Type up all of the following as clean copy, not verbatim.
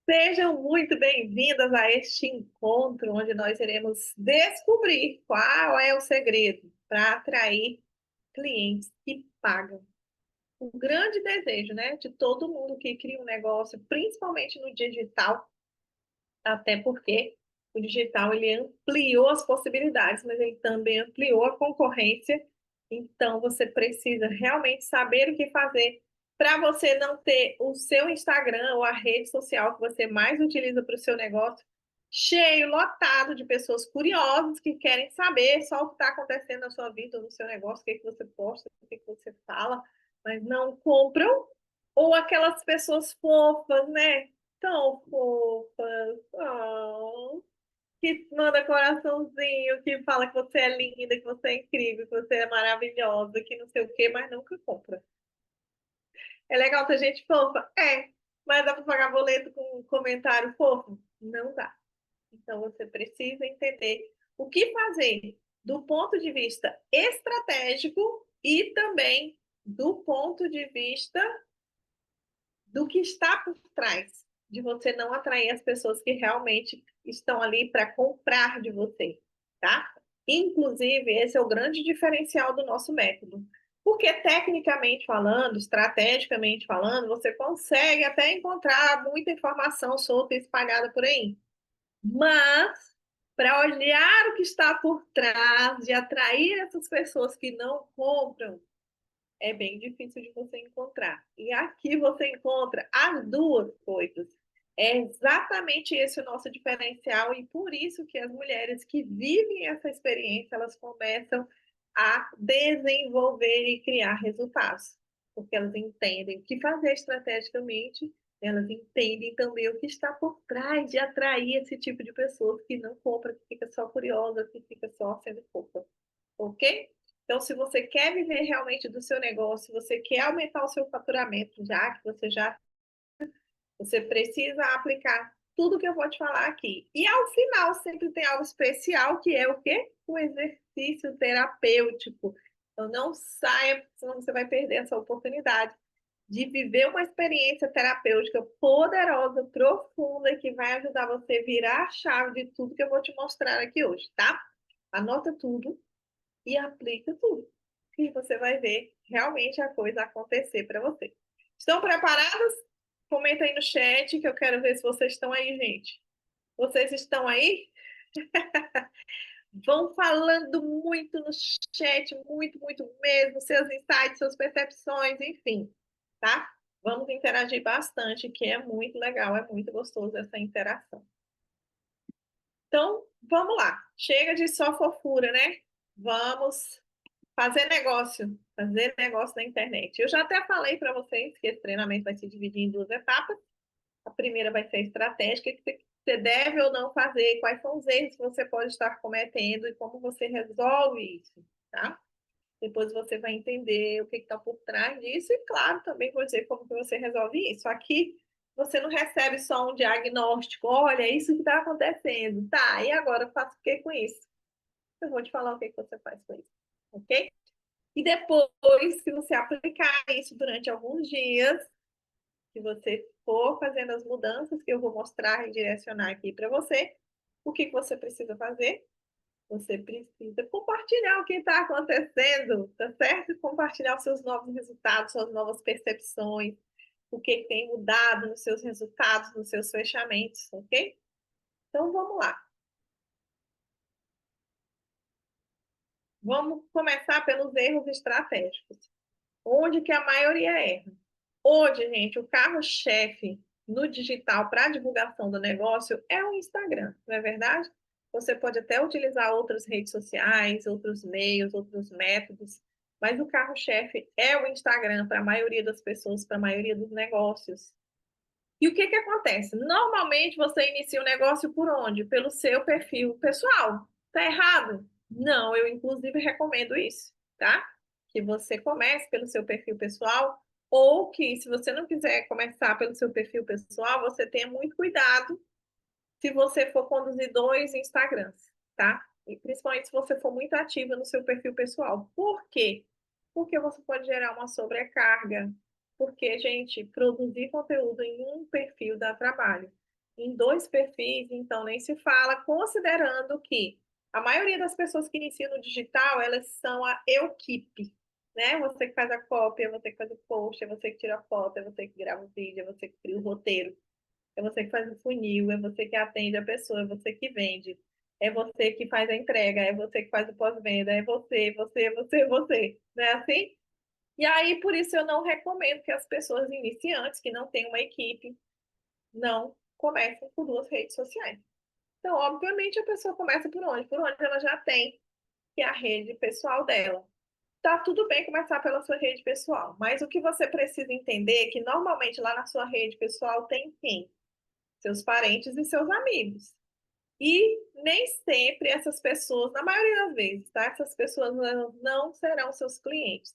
Sejam muito bem-vindas a este encontro, onde nós iremos descobrir qual é o segredo para atrair clientes que pagam. O grande desejo, né, de todo mundo que cria um negócio, principalmente no digital, até porque o digital ele ampliou as possibilidades, mas ele também ampliou a concorrência. Então você precisa realmente saber o que fazer para você não ter o seu Instagram ou a rede social que você mais utiliza para o seu negócio cheio, lotado de pessoas curiosas que querem saber só o que está acontecendo na sua vida ou no seu negócio, o que, é que você posta, o que, é que você fala, mas não compram, ou aquelas pessoas fofas, né? Tão fofas, que manda coraçãozinho, que fala que você é linda, que você é incrível, que você é maravilhosa, que não sei o quê, mas nunca compra. É legal ter gente fofa? É. Mas dá para pagar boleto com um comentário fofo? Não dá. Então você precisa entender o que fazer do ponto de vista estratégico e também do ponto de vista do que está por trás de você não atrair as pessoas que realmente estão ali para comprar de você, tá? Inclusive, esse é o grande diferencial do nosso método. Porque, tecnicamente falando, estrategicamente falando, você consegue até encontrar muita informação solta e espalhada por aí. Mas, para olhar o que está por trás de atrair essas pessoas que não compram, é bem difícil de você encontrar. E aqui você encontra as duas coisas. É exatamente esse o nosso diferencial e por isso que as mulheres que vivem essa experiência, elas começam a desenvolver e criar resultados, porque elas entendem o que fazer estrategicamente, elas entendem também o que está por trás de atrair esse tipo de pessoas que não compra, que fica só curiosa, que fica só sendo fofa, ok? Então, se você quer viver realmente do seu negócio, se você quer aumentar o seu faturamento, já que você precisa aplicar tudo que eu vou te falar aqui. E ao final sempre tem algo especial, que é o quê? O exercício terapêutico. Então não saia, senão você vai perder essa oportunidade de viver uma experiência terapêutica poderosa, profunda, que vai ajudar você a virar a chave de tudo que eu vou te mostrar aqui hoje, tá? Anota tudo e aplica tudo. E você vai ver realmente a coisa acontecer para você. Estão preparados? Comenta aí no chat que eu quero ver se vocês estão aí, gente. Vocês estão aí? Vão falando muito no chat, muito, muito mesmo, seus insights, suas percepções, enfim, tá? Vamos interagir bastante, que é muito legal, é muito gostoso essa interação. Então, vamos lá. Chega de só fofura, né? Vamos fazer negócio na internet. Eu já até falei para vocês que esse treinamento vai se dividir em duas etapas. A primeira vai ser estratégica, que você deve ou não fazer, quais são os erros que você pode estar cometendo e como você resolve isso, tá? Depois você vai entender o que está por trás disso e, claro, também vou dizer como que você resolve isso. Aqui você não recebe só um diagnóstico, olha, é isso que está acontecendo, tá? E agora eu faço o que com isso? Eu vou te falar o que você faz com isso, ok? E depois, se você aplicar isso durante alguns dias, se você for fazendo as mudanças que eu vou mostrar e direcionar aqui para você, o que você precisa fazer? Você precisa compartilhar o que está acontecendo, tá certo? Compartilhar os seus novos resultados, suas novas percepções, o que tem mudado nos seus resultados, nos seus fechamentos, ok? Então vamos lá. Vamos começar pelos erros estratégicos. Onde que a maioria erra? Hoje, gente, o carro-chefe no digital para divulgação do negócio é o Instagram, não é verdade? Você pode até utilizar outras redes sociais, outros meios, outros métodos, mas o carro-chefe é o Instagram para a maioria das pessoas, para a maioria dos negócios. E o que que acontece? Normalmente você inicia o negócio por onde? Pelo seu perfil pessoal. Tá errado? Não, eu inclusive recomendo isso, tá? Que você comece pelo seu perfil pessoal ou que, se você não quiser começar pelo seu perfil pessoal, você tenha muito cuidado se você for conduzir dois Instagrams, tá? E principalmente se você for muito ativa no seu perfil pessoal. Por quê? Porque você pode gerar uma sobrecarga. Porque, gente, produzir conteúdo em um perfil dá trabalho. em dois perfis, então nem se fala, considerando que a maioria das pessoas que iniciam no digital, elas são a equipe, né? Você que faz a cópia, você que faz o post, é você que tira a foto, é você que grava o vídeo, é você que cria o roteiro, é você que faz o funil, é você que atende a pessoa, é você que vende, é você que faz a entrega, é você que faz o pós-venda, é você, não é assim? E aí, por isso, eu não recomendo que as pessoas iniciantes, que não têm uma equipe, não comecem por duas redes sociais. Então, obviamente, a pessoa começa por onde? Por onde ela já tem, que é a rede pessoal dela. Tá tudo bem começar pela sua rede pessoal, mas o que você precisa entender é que normalmente lá na sua rede pessoal tem quem? Seus parentes e seus amigos. E nem sempre essas pessoas, na maioria das vezes, tá? Essas pessoas não serão seus clientes.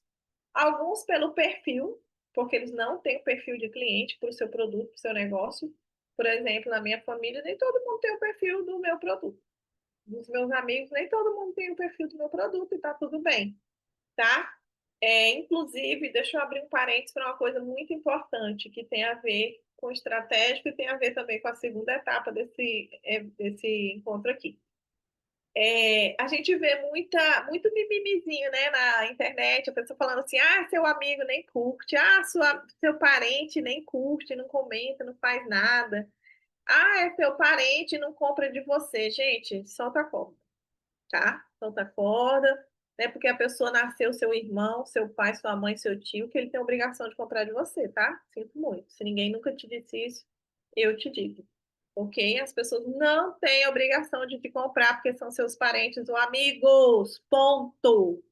Alguns pelo perfil, porque eles não têm o perfil de cliente para o seu produto, para o seu negócio. Por exemplo, na minha família, nem todo mundo tem o perfil do meu produto. Dos meus amigos, nem todo mundo tem o perfil do meu produto e tá tudo bem, tá? Inclusive, deixa eu abrir um parênteses para uma coisa muito importante que tem a ver com estratégico e tem a ver também com a segunda etapa desse encontro aqui. A gente vê muito mimimizinho, né, na internet, a pessoa falando assim, ah, seu amigo nem curte, ah, seu parente nem curte, não comenta, não faz nada. Ah, é seu parente e não compra de você. Gente, solta a corda, tá? Solta a corda, né? Porque a pessoa nasceu seu irmão, seu pai, sua mãe, seu tio, que ele tem obrigação de comprar de você, tá? Sinto muito. Se ninguém nunca te disse isso, eu te digo. Ok? As pessoas não têm obrigação de te comprar porque são seus parentes ou amigos. Ponto.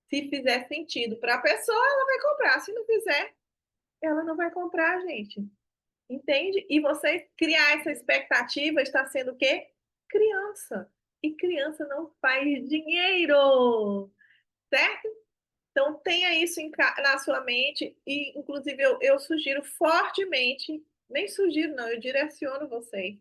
Se fizer sentido para a pessoa, ela vai comprar. Se não fizer, ela não vai comprar, gente. Entende? E você criar essa expectativa está sendo o quê? Criança. E criança não faz dinheiro, certo? Então tenha isso na sua mente e, inclusive, eu sugiro fortemente, nem sugiro não, eu direciono vocês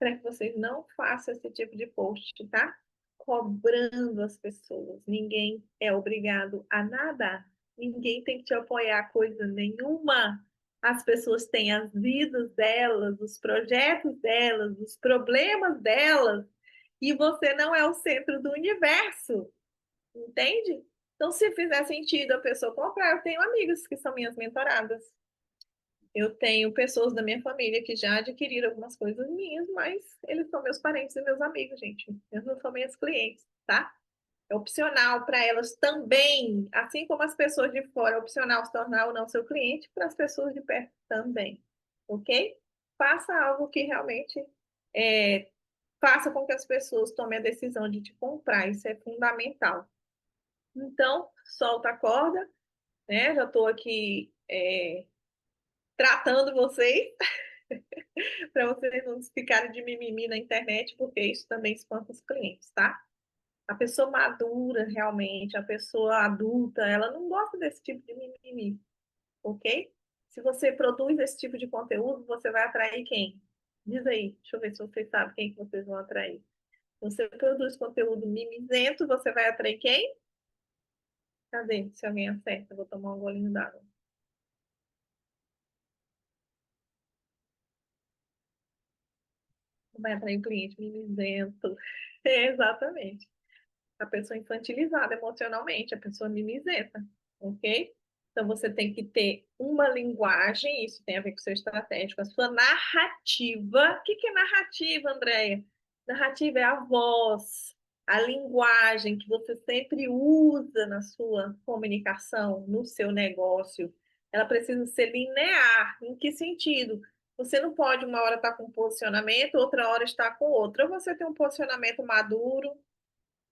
para que vocês não façam esse tipo de post, tá? Cobrando as pessoas. Ninguém é obrigado a nada. Ninguém tem que te apoiar coisa nenhuma. As pessoas têm as vidas delas, os projetos delas, os problemas delas, e você não é o centro do universo, entende? Então, se fizer sentido a pessoa comprar, eu tenho amigas que são minhas mentoradas. Eu tenho pessoas da minha família que já adquiriram algumas coisas minhas, mas eles são meus parentes e meus amigos, gente. Eles não são minhas clientes, tá? É opcional para elas também, assim como as pessoas de fora, é opcional se tornar ou não seu cliente, para as pessoas de perto também, ok? Faça algo que realmente é, faça com que as pessoas tomem a decisão de te comprar, isso é fundamental. Então, solta a corda, né? Já estou aqui tratando vocês para vocês não ficarem de mimimi na internet, porque isso também espanta os clientes, tá? A pessoa madura, realmente, a pessoa adulta, ela não gosta desse tipo de mimimi, ok? Se você produz esse tipo de conteúdo, você vai atrair quem? Diz aí, deixa eu ver se vocês sabem quem que vocês vão atrair. Se você produz conteúdo mimizento, você vai atrair quem? Cadê? Se alguém acerta, eu vou tomar um golinho d'água. Vai atrair um cliente mimizento. Exatamente. A pessoa infantilizada emocionalmente, a pessoa mimizenta, ok? Então você tem que ter uma linguagem, isso tem a ver com o seu estratégico, a sua narrativa. O que é narrativa, Andréia? Narrativa é a voz, a linguagem que você sempre usa na sua comunicação, no seu negócio. Ela precisa ser linear. Em que sentido? Você não pode uma hora estar com um posicionamento, outra hora estar com outro. Ou você tem um posicionamento maduro,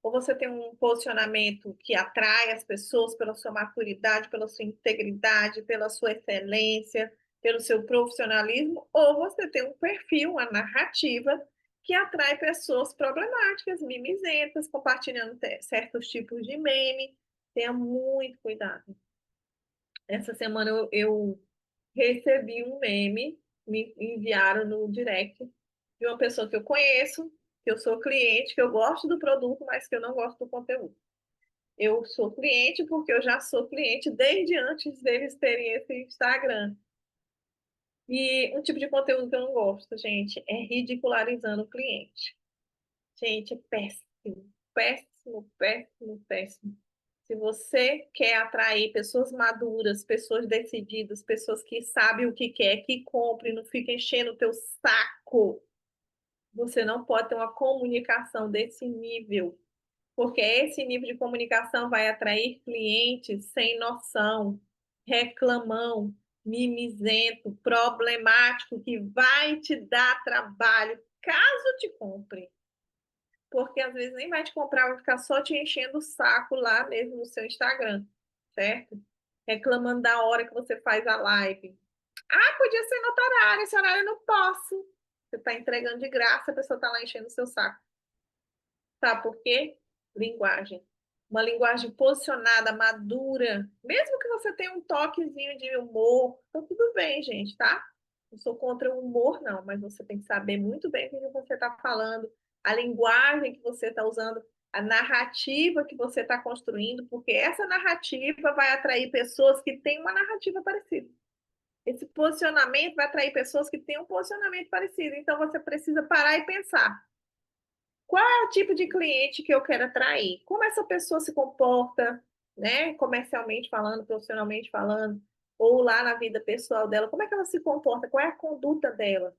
ou você tem um posicionamento que atrai as pessoas pela sua maturidade, pela sua integridade, pela sua excelência, pelo seu profissionalismo, ou você tem um perfil, uma narrativa que atrai pessoas problemáticas, mimizentas, compartilhando certos tipos de meme. Tenha muito cuidado. Essa semana eu recebi um meme, me enviaram no direct de uma pessoa que eu conheço, que eu sou cliente, que eu gosto do produto, mas que eu não gosto do conteúdo. Eu sou cliente porque eu já sou cliente desde antes deles terem esse Instagram. E um tipo de conteúdo que eu não gosto, gente, é ridicularizando o cliente. Gente, é péssimo, péssimo, péssimo, péssimo. Se você quer atrair pessoas maduras, pessoas decididas, pessoas que sabem o que quer, que comprem, não fica enchendo o teu saco, você não pode ter uma comunicação desse nível, porque esse nível de comunicação vai atrair clientes sem noção, reclamão, mimizento, problemático, que vai te dar trabalho caso te compre. Porque às vezes nem vai te comprar, vai ficar só te enchendo o saco lá mesmo no seu Instagram, certo? Reclamando da hora que você faz a live. Ah, podia ser no outro horário, esse horário eu não posso. Você está entregando de graça, a pessoa está lá enchendo o seu saco. Sabe por quê? Linguagem. Uma linguagem posicionada, madura. Mesmo que você tenha um toquezinho de humor, tá tudo bem, gente, tá? Não sou contra o humor, não, mas você tem que saber muito bem o que você está falando, a linguagem que você está usando, a narrativa que você está construindo, porque essa narrativa vai atrair pessoas que têm uma narrativa parecida. Esse posicionamento vai atrair pessoas que têm um posicionamento parecido. Então você precisa parar e pensar. Qual é o tipo de cliente que eu quero atrair? Como essa pessoa se comporta, né? Comercialmente falando, profissionalmente falando, ou lá na vida pessoal dela, como é que ela se comporta? Qual é a conduta dela?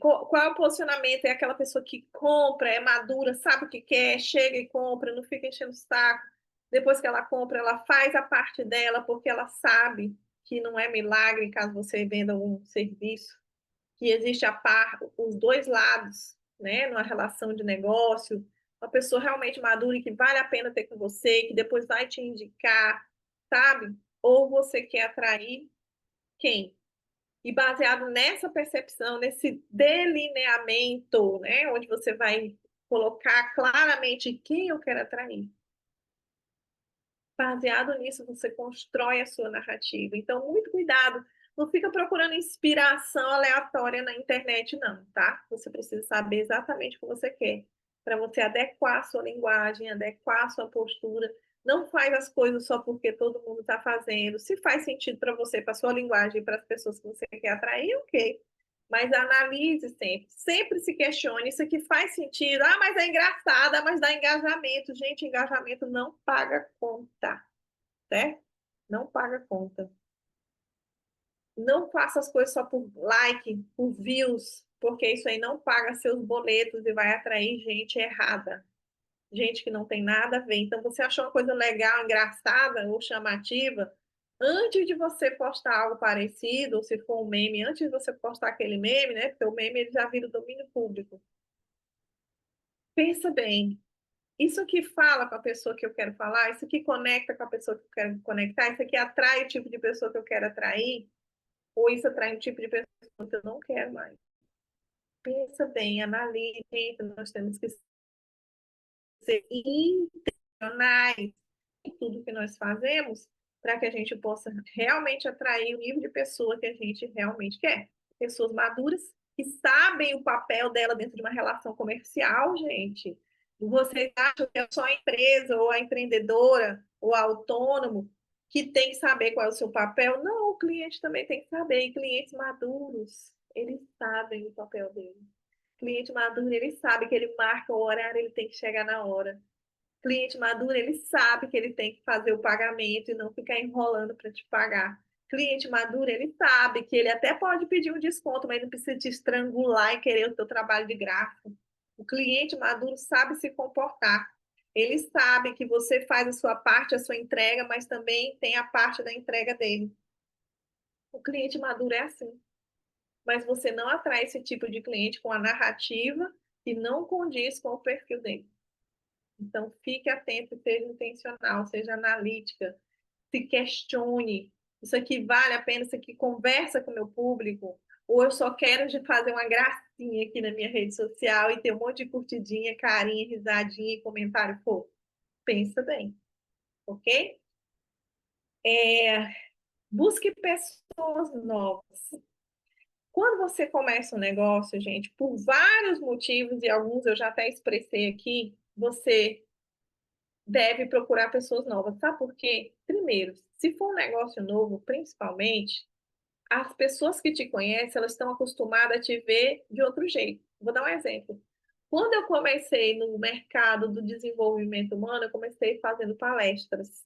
Qual é o posicionamento? É aquela pessoa que compra, é madura, sabe o que quer, chega e compra, não fica enchendo o saco. Depois que ela compra, ela faz a parte dela, porque ela sabe que não é milagre caso você venda um serviço, que existe a par, os dois lados, né, numa relação de negócio, uma pessoa realmente madura e que vale a pena ter com você, que depois vai te indicar, sabe? Ou você quer atrair quem? E baseado nessa percepção, nesse delineamento, né, onde você vai colocar claramente quem eu quero atrair. Baseado nisso, você constrói a sua narrativa. Então, muito cuidado. Não fica procurando inspiração aleatória na internet, não, tá? Você precisa saber exatamente o que você quer, para você adequar a sua linguagem, adequar a sua postura. Não faz as coisas só porque todo mundo está fazendo. Se faz sentido para você, para a sua linguagem, para as pessoas que você quer atrair, ok. Mas analise sempre. Sempre se questione. Isso aqui faz sentido. Ah, mas é engraçado, mas dá engajamento. Gente, engajamento não paga conta, certo? Não paga conta. Não faça as coisas só por like, por views, porque isso aí não paga seus boletos e vai atrair gente errada. Gente que não tem nada a ver. Então, você achou uma coisa legal, engraçada ou chamativa, antes de você postar algo parecido, ou se for um meme, antes de você postar aquele meme, né? Porque o meme ele já vira domínio público. Pensa bem, isso aqui fala com a pessoa que eu quero falar, isso aqui conecta com a pessoa que eu quero conectar, isso aqui atrai o tipo de pessoa que eu quero atrair, ou isso atrai um tipo de pessoa que eu não quero mais. Pensa bem, analise, nós temos que ser intencionais em tudo que nós fazemos para que a gente possa realmente atrair o nível de pessoa que a gente realmente quer. Pessoas maduras que sabem o papel dela dentro de uma relação comercial, gente. Vocês acham que é só a empresa ou a empreendedora ou a autônomo que tem que saber qual é o seu papel? Não, o cliente também tem que saber. E clientes maduros, eles sabem o papel dele. Cliente maduro, ele sabe que ele marca o horário, ele tem que chegar na hora. Cliente maduro, ele sabe que ele tem que fazer o pagamento e não ficar enrolando para te pagar. Cliente maduro, ele sabe que ele até pode pedir um desconto, mas não precisa te estrangular e querer o teu trabalho de graça. O cliente maduro sabe se comportar. Ele sabe que você faz a sua parte, a sua entrega, mas também tem a parte da entrega dele. O cliente maduro é assim. Mas você não atrai esse tipo de cliente com a narrativa que não condiz com o perfil dele. Então, fique atento, seja intencional, seja analítica, se questione. Isso aqui vale a pena? Isso aqui conversa com o meu público? Ou eu só quero de fazer uma gracinha aqui na minha rede social e ter um monte de curtidinha, carinha, risadinha e comentário? Pô, pensa bem, ok? É, busque pessoas novas. Quando você começa um negócio, gente, por vários motivos, e alguns eu já até expressei aqui, você deve procurar pessoas novas. Sabe por quê? Primeiro, se for um negócio novo, principalmente, as pessoas que te conhecem, elas estão acostumadas a te ver de outro jeito. Vou dar um exemplo. Quando eu comecei no mercado do desenvolvimento humano, eu comecei fazendo palestras.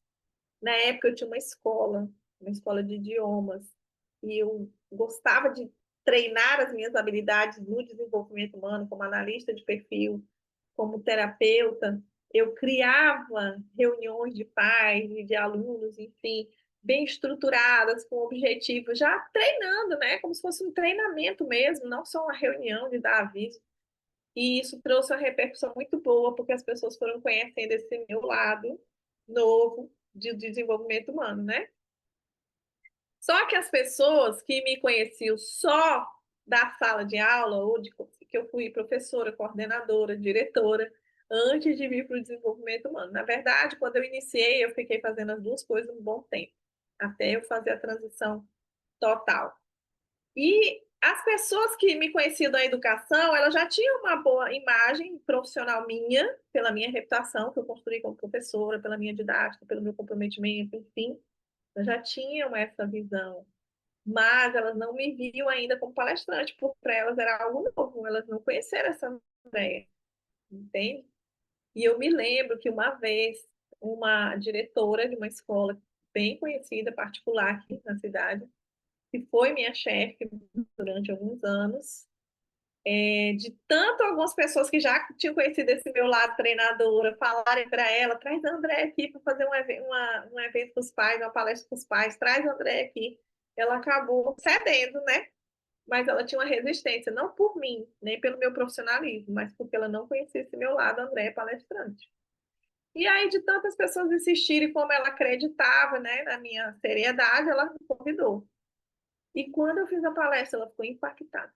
Na época eu tinha uma escola de idiomas, e eu gostava de treinar as minhas habilidades no desenvolvimento humano, como analista de perfil, como terapeuta. Eu criava reuniões de pais e de alunos, enfim, bem estruturadas, com objetivos, já treinando, né? Como se fosse um treinamento mesmo, não só uma reunião de dar aviso. E isso trouxe uma repercussão muito boa, porque as pessoas foram conhecendo esse meu lado novo de desenvolvimento humano, né? Só que as pessoas que me conheciam só da sala de aula, ou de que eu fui professora, coordenadora, diretora, antes de vir para o desenvolvimento humano. Na verdade, quando eu iniciei, eu fiquei fazendo as duas coisas um bom tempo, até eu fazer a transição total. E as pessoas que me conheciam da educação, elas já tinham uma boa imagem profissional minha, pela minha reputação que eu construí como professora, pela minha didática, pelo meu comprometimento, enfim, elas já tinham essa visão. Mas elas não me viam ainda como palestrante, porque para elas era algo novo, elas não conheceram essa ideia, entende? E eu me lembro que uma vez uma diretora de uma escola bem conhecida, particular aqui na cidade, que foi minha chefe durante alguns anos, de tanto algumas pessoas que já tinham conhecido esse meu lado treinadora falarem para ela, traz a André aqui para fazer um evento com os pais, uma palestra com os pais, traz a André aqui. Ela acabou cedendo, né? Mas ela tinha uma resistência, não por mim, nem pelo meu profissionalismo, mas porque ela não conhecia esse meu lado, André, palestrante. E aí, de tantas pessoas insistirem como ela acreditava, né, na minha seriedade, ela me convidou. E quando eu fiz a palestra, ela ficou impactada.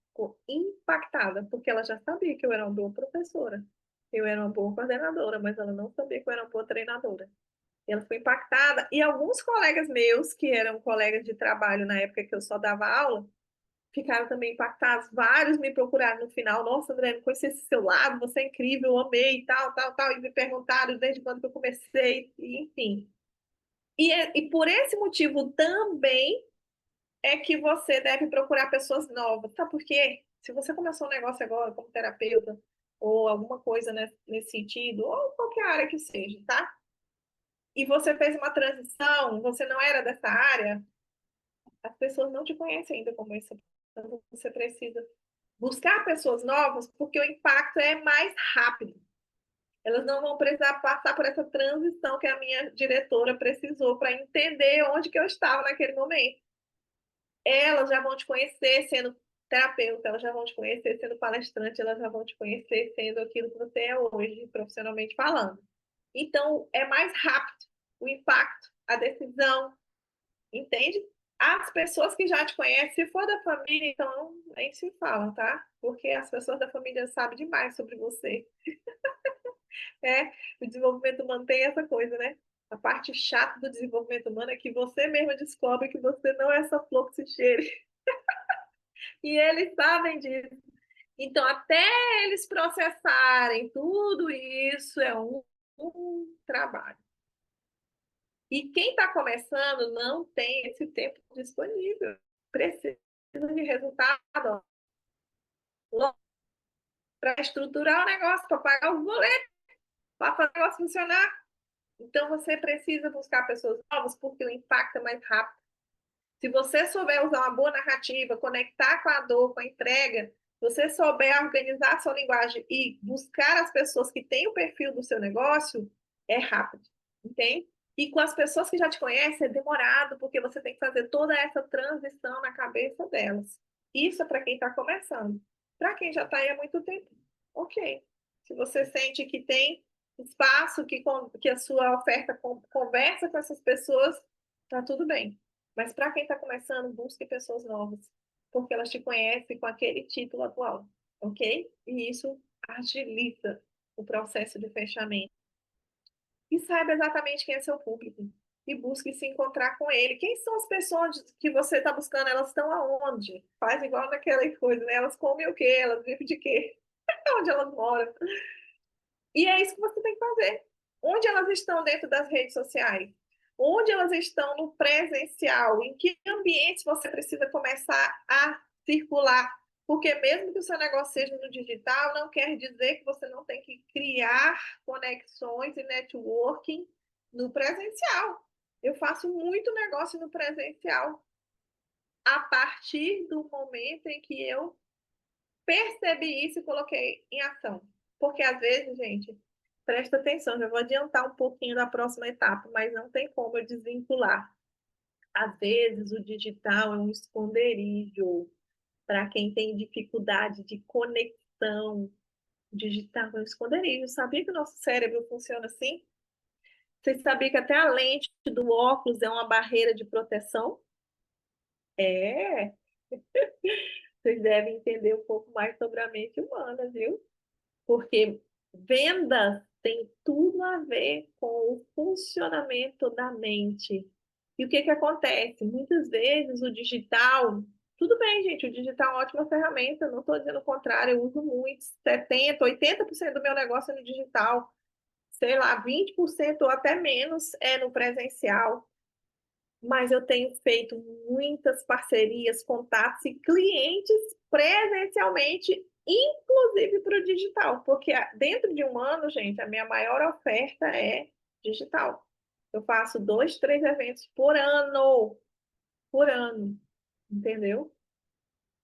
Ficou impactada, porque ela já sabia que eu era uma boa professora, eu era uma boa coordenadora, mas ela não sabia que eu era uma boa treinadora. E ela ficou impactada. E alguns colegas meus, que eram colegas de trabalho na época que eu só dava aula, ficaram também impactados. Vários me procuraram no final. Nossa, André, não conheci esse seu lado, você é incrível, eu amei, tal, tal, tal. E me perguntaram desde quando que eu comecei, enfim. E por esse motivo também é que você deve procurar pessoas novas. Sabe por quê? Se você começou um negócio agora como terapeuta, ou alguma coisa nesse sentido, ou qualquer área que seja, tá? E você fez uma transição, você não era dessa área, as pessoas não te conhecem ainda como essa. Então, você precisa buscar pessoas novas, porque o impacto é mais rápido. Elas não vão precisar passar por essa transição que a minha diretora precisou para entender onde que eu estava naquele momento. Elas já vão te conhecer sendo terapeuta, elas já vão te conhecer sendo palestrante, elas já vão te conhecer sendo aquilo que você é hoje, profissionalmente falando. Então, é mais rápido o impacto, a decisão, entende? As pessoas que já te conhecem, se for da família, então nem se fala, tá? Porque as pessoas da família sabem demais sobre você. É, o desenvolvimento humano tem essa coisa, né? A parte chata do desenvolvimento humano é que você mesmo descobre que você não é essa flor que se cheire. E eles sabem disso. Então, até eles processarem tudo isso, é um trabalho. E quem está começando não tem esse tempo disponível. Precisa de resultado para estruturar o negócio, para pagar os boletos, para fazer o negócio funcionar. Então, você precisa buscar pessoas novas, porque o impacto é mais rápido. Se você souber usar uma boa narrativa, conectar com a dor, com a entrega, você souber organizar a sua linguagem e buscar as pessoas que têm o perfil do seu negócio, é rápido, entende? E com as pessoas que já te conhecem, é demorado, porque você tem que fazer toda essa transição na cabeça delas. Isso é para quem está começando. Para quem já está aí há muito tempo, ok. Se você sente que tem espaço, que a sua oferta conversa com essas pessoas, tá tudo bem. Mas para quem está começando, busque pessoas novas, porque elas te conhecem com aquele título atual, ok? E isso agiliza o processo de fechamento. E saiba exatamente quem é seu público. E busque se encontrar com ele. Quem são as pessoas que você está buscando? Elas estão aonde? Faz igual naquela coisa, né? Elas comem o quê? Elas vivem de quê? Onde elas moram? E é isso que você tem que fazer. Onde elas estão dentro das redes sociais? Onde elas estão no presencial? Em que ambientes você precisa começar a circular? Porque mesmo que o seu negócio seja no digital, não quer dizer que você não tem que criar conexões e networking no presencial. Eu faço muito negócio no presencial a partir do momento em que eu percebi isso e coloquei em ação. Porque às vezes, gente, presta atenção, já vou adiantar um pouquinho da próxima etapa, mas não tem como eu desvincular. Às vezes o digital é um esconderijo para quem tem dificuldade de conexão. O digital é um esconderijo. Sabia que o nosso cérebro funciona assim? Você sabia que até a lente do óculos é uma barreira de proteção? É, vocês devem entender um pouco mais sobre a mente humana, viu? Porque vendas tem tudo a ver com o funcionamento da mente. E o que que acontece? Muitas vezes o digital, tudo bem, gente, o digital é uma ótima ferramenta, não estou dizendo o contrário, eu uso muito, 70, 80% do meu negócio é no digital, sei lá, 20% ou até menos é no presencial, mas eu tenho feito muitas parcerias, contatos e clientes presencialmente, inclusive para o digital, porque dentro de um ano, gente, a minha maior oferta é digital. Eu faço 2, 3 eventos por ano, entendeu?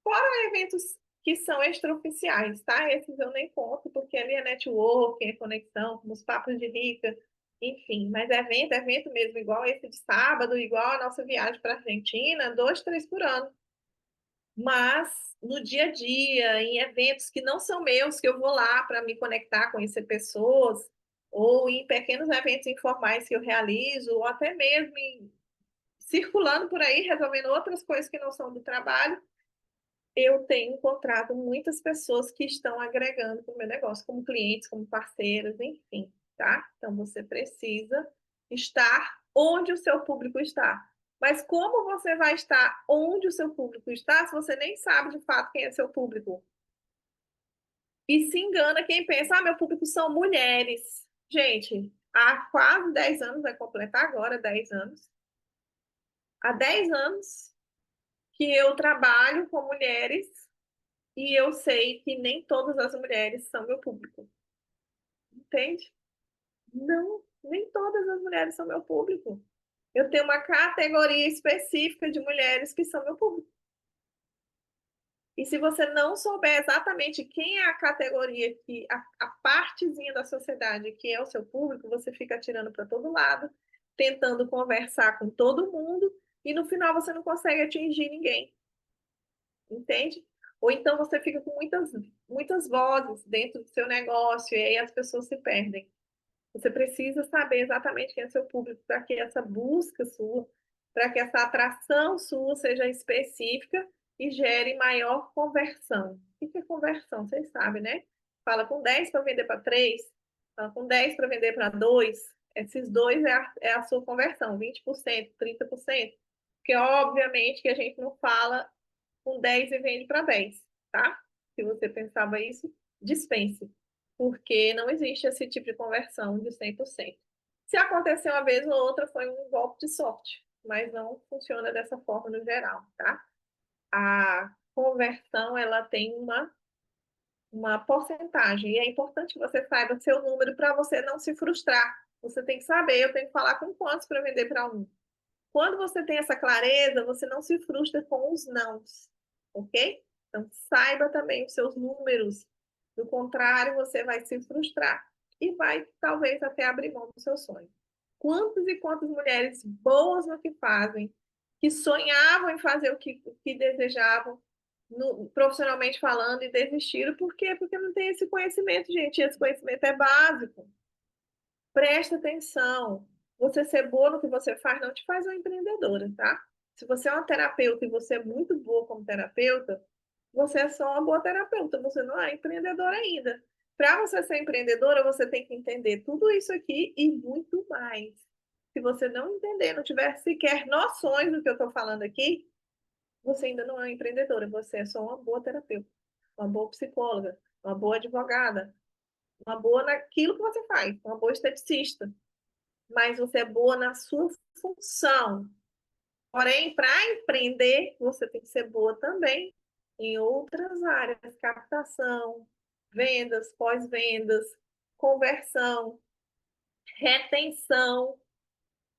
Fora eventos que são extraoficiais, tá? Esses eu nem conto, porque ali é networking, é conexão, como os papos de rica, enfim. Mas evento mesmo, igual esse de sábado, igual a nossa viagem para a Argentina, 2, 3 por ano. Mas no dia a dia, em eventos que não são meus, que eu vou lá para me conectar, conhecer pessoas, ou em pequenos eventos informais que eu realizo, ou até mesmo circulando por aí, resolvendo outras coisas que não são do trabalho, eu tenho encontrado muitas pessoas que estão agregando para o meu negócio, como clientes, como parceiros, enfim, tá? Então você precisa estar onde o seu público está. Mas como você vai estar onde o seu público está se você nem sabe de fato quem é seu público? E se engana quem pensa, meu público são mulheres. Gente, há quase 10 anos, vai completar agora 10 anos. Há 10 anos que eu trabalho com mulheres e eu sei que nem todas as mulheres são meu público. Entende? Não, nem todas as mulheres são meu público. Eu tenho uma categoria específica de mulheres que são meu público. E se você não souber exatamente quem é a categoria, a partezinha da sociedade que é o seu público, você fica atirando para todo lado, tentando conversar com todo mundo, e no final você não consegue atingir ninguém. Entende? Ou então você fica com muitas vozes dentro do seu negócio e aí as pessoas se perdem. Você precisa saber exatamente quem é seu público para que essa busca sua, para que essa atração sua seja específica e gere maior conversão. O que é conversão? Vocês sabem, né? Fala com 10 para vender para 3, fala com 10 para vender para 2. Esses dois é a sua conversão, 20%, 30%. Porque, obviamente, que a gente não fala com 10 e vende para 10, tá? Se você pensava isso, dispense, porque não existe esse tipo de conversão de 100%. Se acontecer uma vez ou outra, foi um golpe de sorte, mas não funciona dessa forma no geral, tá? A conversão, ela tem uma porcentagem, e é importante que você saiba seu número para você não se frustrar. Você tem que saber, eu tenho que falar com quantos para vender para um. Quando você tem essa clareza, você não se frustra com os nãos, ok? Então, saiba também os seus números. Do contrário, você vai se frustrar e vai, talvez, até abrir mão do seu sonho. Quantas e quantas mulheres boas no que fazem, que sonhavam em fazer o que desejavam, profissionalmente falando, e desistiram. Por quê? Porque não tem esse conhecimento, gente. Esse conhecimento é básico. Presta atenção. Você ser boa no que você faz não te faz uma empreendedora, tá? Se você é uma terapeuta e você é muito boa como terapeuta, você é só uma boa terapeuta, você não é empreendedora ainda. Para você ser empreendedora, você tem que entender tudo isso aqui e muito mais. Se você não entender, não tiver sequer noções do que eu estou falando aqui, você ainda não é empreendedora, você é só uma boa terapeuta, uma boa psicóloga, uma boa advogada, uma boa naquilo que você faz, uma boa esteticista. mas você é boa na sua função. Porém, para empreender, você tem que ser boa também em outras áreas, captação, vendas, pós-vendas, conversão, retenção,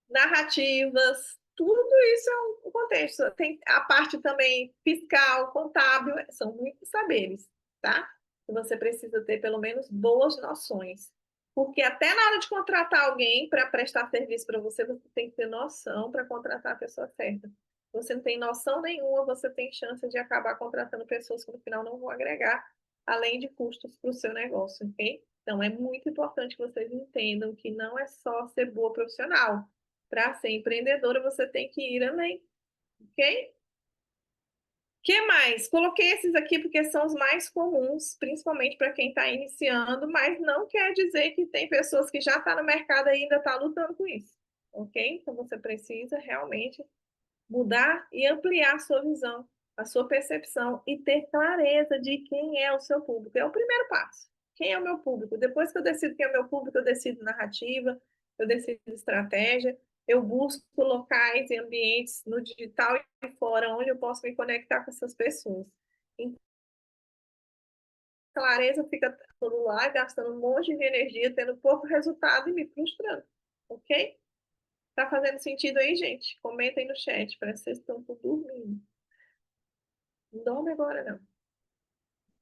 narrativas, tudo isso é um contexto. Tem a parte também fiscal, contábil, são muitos saberes, tá? Que você precisa ter pelo menos boas noções. Porque até na hora de contratar alguém para prestar serviço para você, você tem que ter noção para contratar a pessoa certa. Você não tem noção nenhuma, você tem chance de acabar contratando pessoas que no final não vão agregar, além de custos para o seu negócio, ok? Então, é muito importante que vocês entendam que não é só ser boa profissional. Para ser empreendedora, você tem que ir além, ok? Que mais? Coloquei esses aqui porque são os mais comuns, principalmente para quem está iniciando, mas não quer dizer que tem pessoas que já estão no mercado e ainda estão lutando com isso, ok? Então você precisa realmente mudar e ampliar a sua visão, a sua percepção e ter clareza de quem é o seu público. É o primeiro passo. Quem é o meu público? Depois que eu decido quem é o meu público, eu decido narrativa, eu decido estratégia, eu busco locais e ambientes no digital e fora onde eu posso me conectar com essas pessoas. Em clareza fica todo lá gastando um monte de energia, tendo pouco resultado e me frustrando. Ok? Tá fazendo sentido aí, gente? Comentem no chat, parece que vocês estão dormindo. Não dorme agora, não.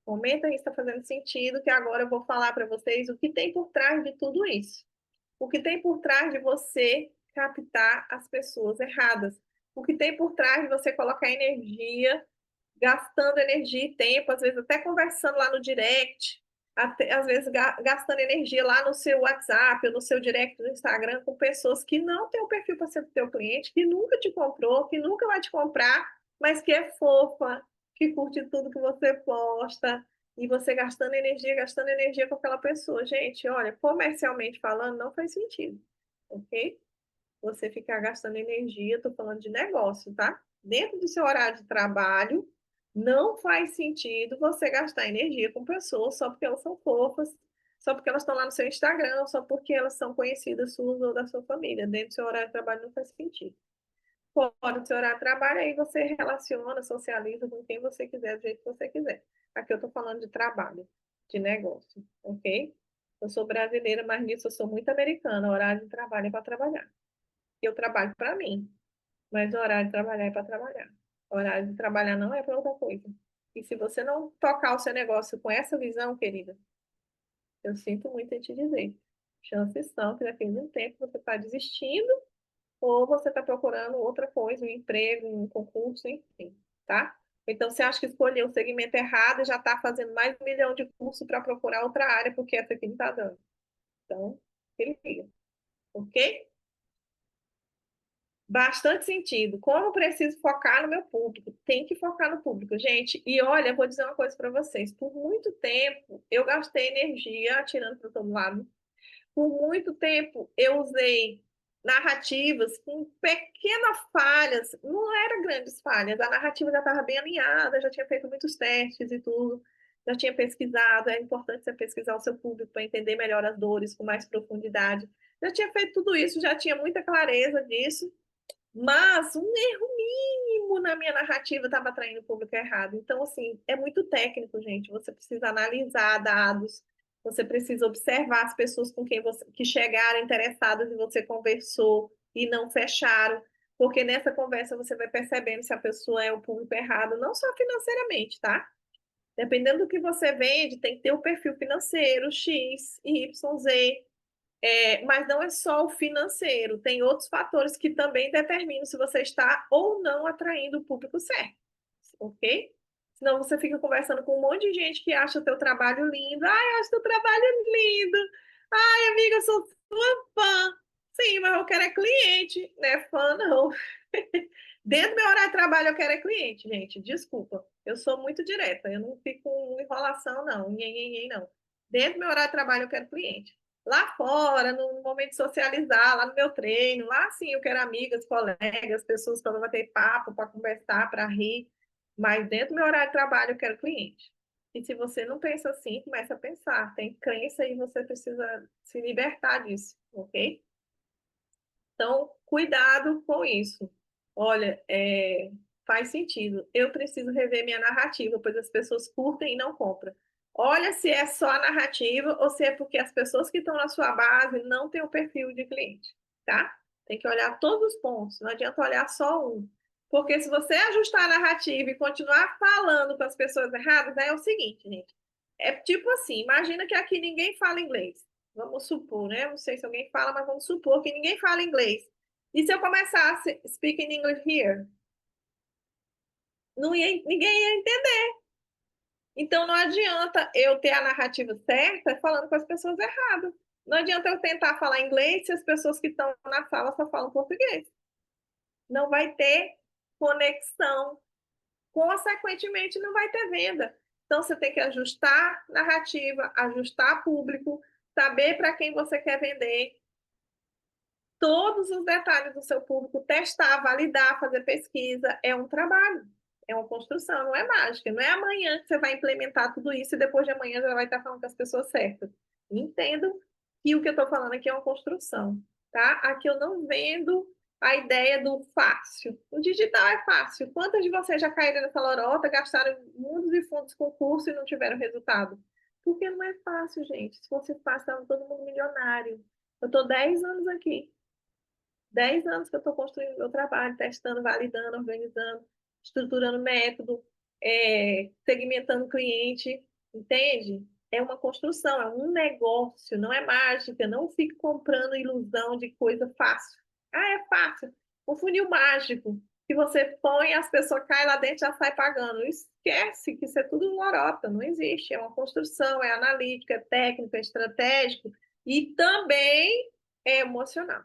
Comenta aí se está fazendo sentido, que agora eu vou falar para vocês o que tem por trás de tudo isso. O que tem por trás de você captar as pessoas erradas. O que tem por trás de você colocar energia, gastando energia e tempo, às vezes até conversando lá no direct, até, às vezes gastando energia lá no seu WhatsApp ou no seu direct do Instagram com pessoas que não têm o perfil para ser teu cliente, que nunca te comprou, que nunca vai te comprar, mas que é fofa, que curte tudo que você posta, e você gastando energia com aquela pessoa. Gente, olha, comercialmente falando, não faz sentido, ok? Você ficar gastando energia, estou falando de negócio, tá? Dentro do seu horário de trabalho, não faz sentido você gastar energia com pessoas só porque elas são fofas, só porque elas estão lá no seu Instagram, só porque elas são conhecidas suas ou da sua família. Dentro do seu horário de trabalho não faz sentido. Fora do seu horário de trabalho, aí você relaciona, socializa com quem você quiser, do jeito que você quiser. Aqui eu estou falando de trabalho, de negócio, ok? Eu sou brasileira, mas nisso eu sou muito americana. O horário de trabalho é para trabalhar. Eu trabalho para mim, mas o horário de trabalhar é para trabalhar. O horário de trabalhar não é para outra coisa. E se você não tocar o seu negócio com essa visão, querida, eu sinto muito em te dizer. Chances são que daqui a um tempo você está desistindo ou você está procurando outra coisa, um emprego, um concurso, enfim, tá? Então, você acha que escolheu o segmento errado e já está fazendo mais 1 milhão de curso para procurar outra área, porque essa aqui não está dando. Então, se liga, ok? Bastante sentido. Como eu preciso focar no meu público? Tem que focar no público, gente. E olha, vou dizer uma coisa para vocês. Por muito tempo, eu gastei energia atirando para todo lado. Por muito tempo, eu usei narrativas com pequenas falhas. Não eram grandes falhas. A narrativa já estava bem alinhada, já tinha feito muitos testes e tudo. Já tinha pesquisado. É importante você pesquisar o seu público para entender melhor as dores com mais profundidade. Já tinha feito tudo isso, já tinha muita clareza disso. Mas um erro mínimo na minha narrativa estava atraindo o público errado. Então, assim, é muito técnico, gente. Você precisa analisar dados, você precisa observar as pessoas com quem você que chegaram interessadas e você conversou e não fecharam, porque nessa conversa você vai percebendo se a pessoa é o público errado, não só financeiramente, tá? Dependendo do que você vende, tem que ter o perfil financeiro X, Y, Z. Mas não é só o financeiro, tem outros fatores que também determinam se você está ou não atraindo o público certo, ok? Senão você fica conversando com um monte de gente que acha o teu trabalho lindo. Ai, acho teu trabalho lindo. Ai, amiga, eu sou sua fã. Sim, mas eu quero é cliente, não é fã, não. Dentro do meu horário de trabalho, eu quero é cliente, gente. Desculpa. Eu sou muito direta. Eu não fico com enrolação, não. Nhen, não. Dentro do meu horário de trabalho, eu quero cliente. Lá fora, no momento de socializar, lá no meu treino, lá sim, eu quero amigas, colegas, pessoas para bater papo, para conversar, para rir. Mas dentro do meu horário de trabalho, eu quero cliente. E se você não pensa assim, começa a pensar. Tem crença e você precisa se libertar disso, ok? Então, cuidado com isso. Olha, faz sentido. Eu preciso rever minha narrativa, pois as pessoas curtem e não compram. Olha se é só a narrativa ou se é porque as pessoas que estão na sua base não têm o perfil de cliente, tá? Tem que olhar todos os pontos, não adianta olhar só um. Porque se você ajustar a narrativa e continuar falando com as pessoas erradas, é o seguinte, gente. É tipo assim, imagina que aqui ninguém fala inglês. Vamos supor, né? Não sei se alguém fala, mas vamos supor que ninguém fala inglês. E se eu começasse speaking English here? Ninguém ia entender. Então não adianta eu ter a narrativa certa falando com as pessoas erradas. Não adianta eu tentar falar inglês se as pessoas que estão na sala só falam português. Não vai ter conexão. Consequentemente, não vai ter venda. Então, você tem que ajustar narrativa, ajustar público, saber para quem você quer vender, todos os detalhes do seu público, testar, validar, fazer pesquisa. É um trabalho, é uma construção, não é mágica. Não é amanhã que você vai implementar tudo isso e depois de amanhã já vai estar falando com as pessoas certas. Entendo que o que eu estou falando aqui é uma construção, tá? Aqui eu não vendo a ideia do fácil. O digital é fácil. Quantas de vocês já caíram nessa lorota, gastaram mundos e fundos com curso e não tiveram resultado? Porque não é fácil, gente. Se fosse fácil, estava todo mundo milionário. Eu estou 10 anos aqui. 10 anos que eu estou construindo meu trabalho, testando, validando, organizando, estruturando método, segmentando cliente, entende? É uma construção, é um negócio, não é mágica. Não fique comprando ilusão de coisa fácil. Ah, é fácil. Um funil mágico que você põe, as pessoas caem lá dentro e já sai pagando. Esquece que isso é tudo lorota, não existe. É uma construção, é analítica, é técnica, é estratégico e também é emocional.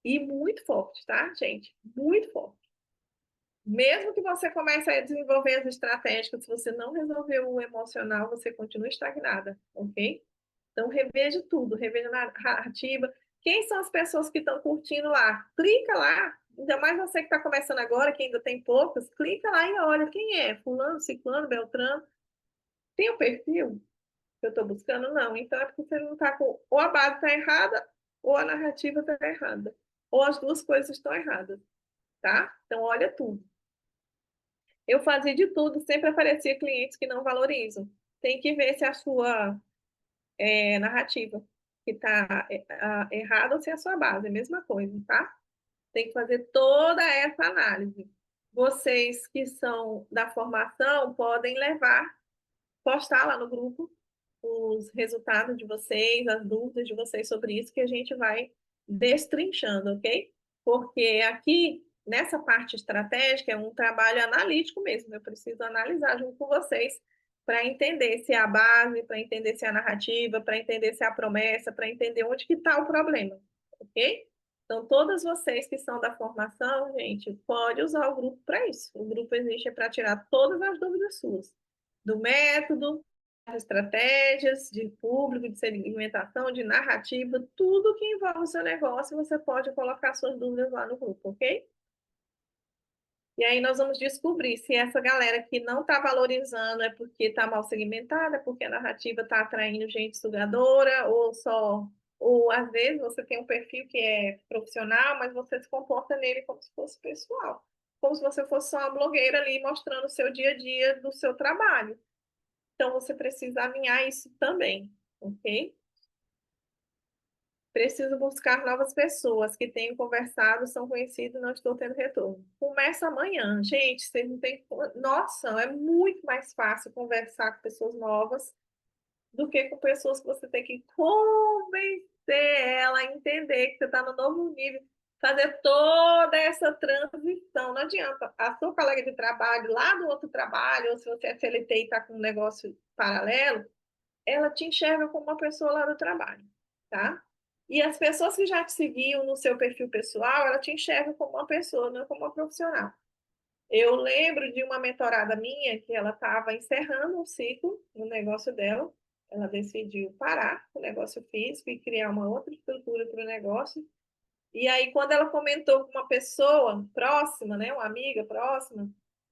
E muito forte, tá, gente? Muito forte. Mesmo que você comece a desenvolver as estratégicas, se você não resolver o emocional, você continua estagnada, ok? Então, reveja tudo, reveja a narrativa. Quem são as pessoas que estão curtindo lá? Clica lá. Ainda mais você que está começando agora, que ainda tem poucas, clica lá e olha quem é. Fulano, Ciclano, Beltrano. Tem o perfil que eu estou buscando? Não. Então, é porque você não está com... Ou a base está errada, ou a narrativa está errada. Ou as duas coisas estão erradas, tá? Então, olha tudo. Eu fazia de tudo, sempre aparecia clientes que não valorizam. Tem que ver se a sua narrativa que está errada ou se é a sua base, é a mesma coisa, tá? Tem que fazer toda essa análise. Vocês que são da formação podem levar, postar lá no grupo os resultados de vocês, as dúvidas de vocês sobre isso, que a gente vai destrinchando, ok? Porque aqui, nessa parte estratégica, é um trabalho analítico mesmo. Eu preciso analisar junto com vocês para entender se é a base, para entender se é a narrativa, para entender se é a promessa, para entender onde que está o problema, ok? Então, todas vocês que são da formação, gente, pode usar o grupo para isso. O grupo existe para tirar todas as dúvidas suas. Do método, estratégias de público, de segmentação, de narrativa, tudo que envolve o seu negócio, você pode colocar suas dúvidas lá no grupo, ok? E aí nós vamos descobrir se essa galera que não está valorizando é porque está mal segmentada, é porque a narrativa está atraindo gente sugadora, ou às vezes você tem um perfil que é profissional, mas você se comporta nele como se fosse pessoal. Como se você fosse só uma blogueira ali mostrando o seu dia a dia do seu trabalho. Então, você precisa alinhar isso também, ok? Preciso buscar novas pessoas que tenham conversado, são conhecidas, não estou tendo retorno. Começa amanhã. Gente, vocês não têm noção, é muito mais fácil conversar com pessoas novas do que com pessoas que você tem que convencer ela a entender que você está no novo nível, fazer toda essa transição. Não adianta. A sua colega de trabalho, lá no outro trabalho, ou se você é CLT e está com um negócio paralelo, ela te enxerga como uma pessoa lá do trabalho, tá? E as pessoas que já te seguiam no seu perfil pessoal, ela te enxerga como uma pessoa, não como uma profissional. Eu lembro de uma mentorada minha que ela estava encerrando um ciclo no negócio dela. Ela decidiu parar o negócio físico e criar uma outra estrutura para o negócio. E aí, quando ela comentou com uma pessoa próxima, né, uma amiga próxima,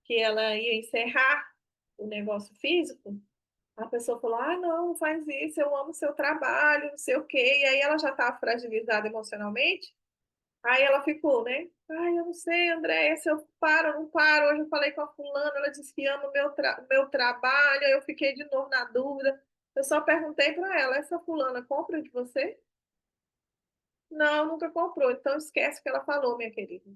que ela ia encerrar o negócio físico, a pessoa falou: ah, não faz isso, eu amo seu trabalho, não sei o quê. E aí ela já estava fragilizada emocionalmente. Aí ela ficou, né? Ai, eu não sei, André, se eu paro ou não paro. Hoje eu falei com a fulana, ela disse que ama o meu trabalho, aí eu fiquei de novo na dúvida. Eu só perguntei para ela, essa fulana compra de você? Não, nunca comprou. Então esquece o que ela falou, minha querida.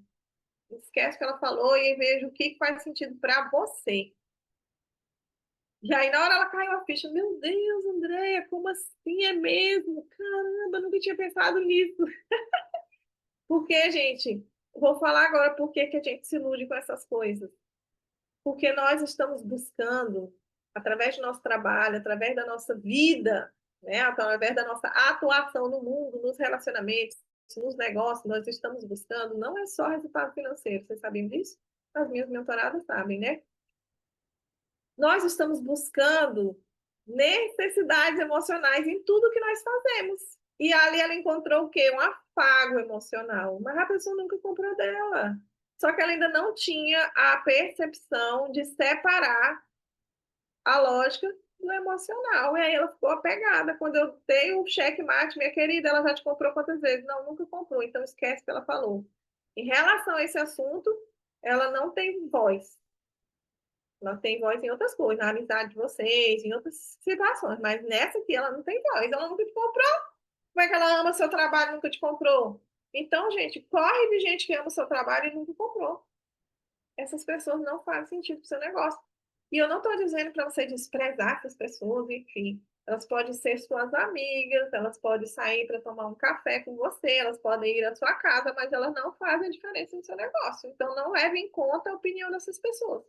Esquece o que ela falou e veja o que faz sentido para você. E aí, na hora ela caiu a ficha. Meu Deus, Andréia, como assim? É mesmo? Caramba, eu nunca tinha pensado nisso. Porque, gente, vou falar agora por que que a gente se ilude com essas coisas. Porque nós estamos buscando, através do nosso trabalho, através da nossa vida, né, através da nossa atuação no mundo, nos relacionamentos, nos negócios, nós estamos buscando, não é só resultado financeiro, vocês sabem disso? As minhas mentoradas sabem, né? Nós estamos buscando necessidades emocionais em tudo que nós fazemos. E ali ela encontrou o quê? Um afago emocional. Mas a pessoa nunca comprou dela. Só que ela ainda não tinha a percepção de separar a lógica do emocional. E aí ela ficou apegada. Quando eu dei o checkmate, minha querida, ela já te comprou quantas vezes? Não, nunca comprou. Então esquece o que ela falou. Em relação a esse assunto, ela não tem voz. Ela tem voz em outras coisas, na amizade de vocês, em outras situações, mas nessa aqui ela não tem voz, ela nunca te comprou. Como é que ela ama seu trabalho e nunca te comprou? Então, gente, corre de gente que ama o seu trabalho e nunca comprou. Essas pessoas não fazem sentido para o seu negócio. E eu não estou dizendo para você desprezar essas pessoas, enfim. Elas podem ser suas amigas, elas podem sair para tomar um café com você, elas podem ir à sua casa, mas elas não fazem a diferença no seu negócio. Então, não leve em conta a opinião dessas pessoas.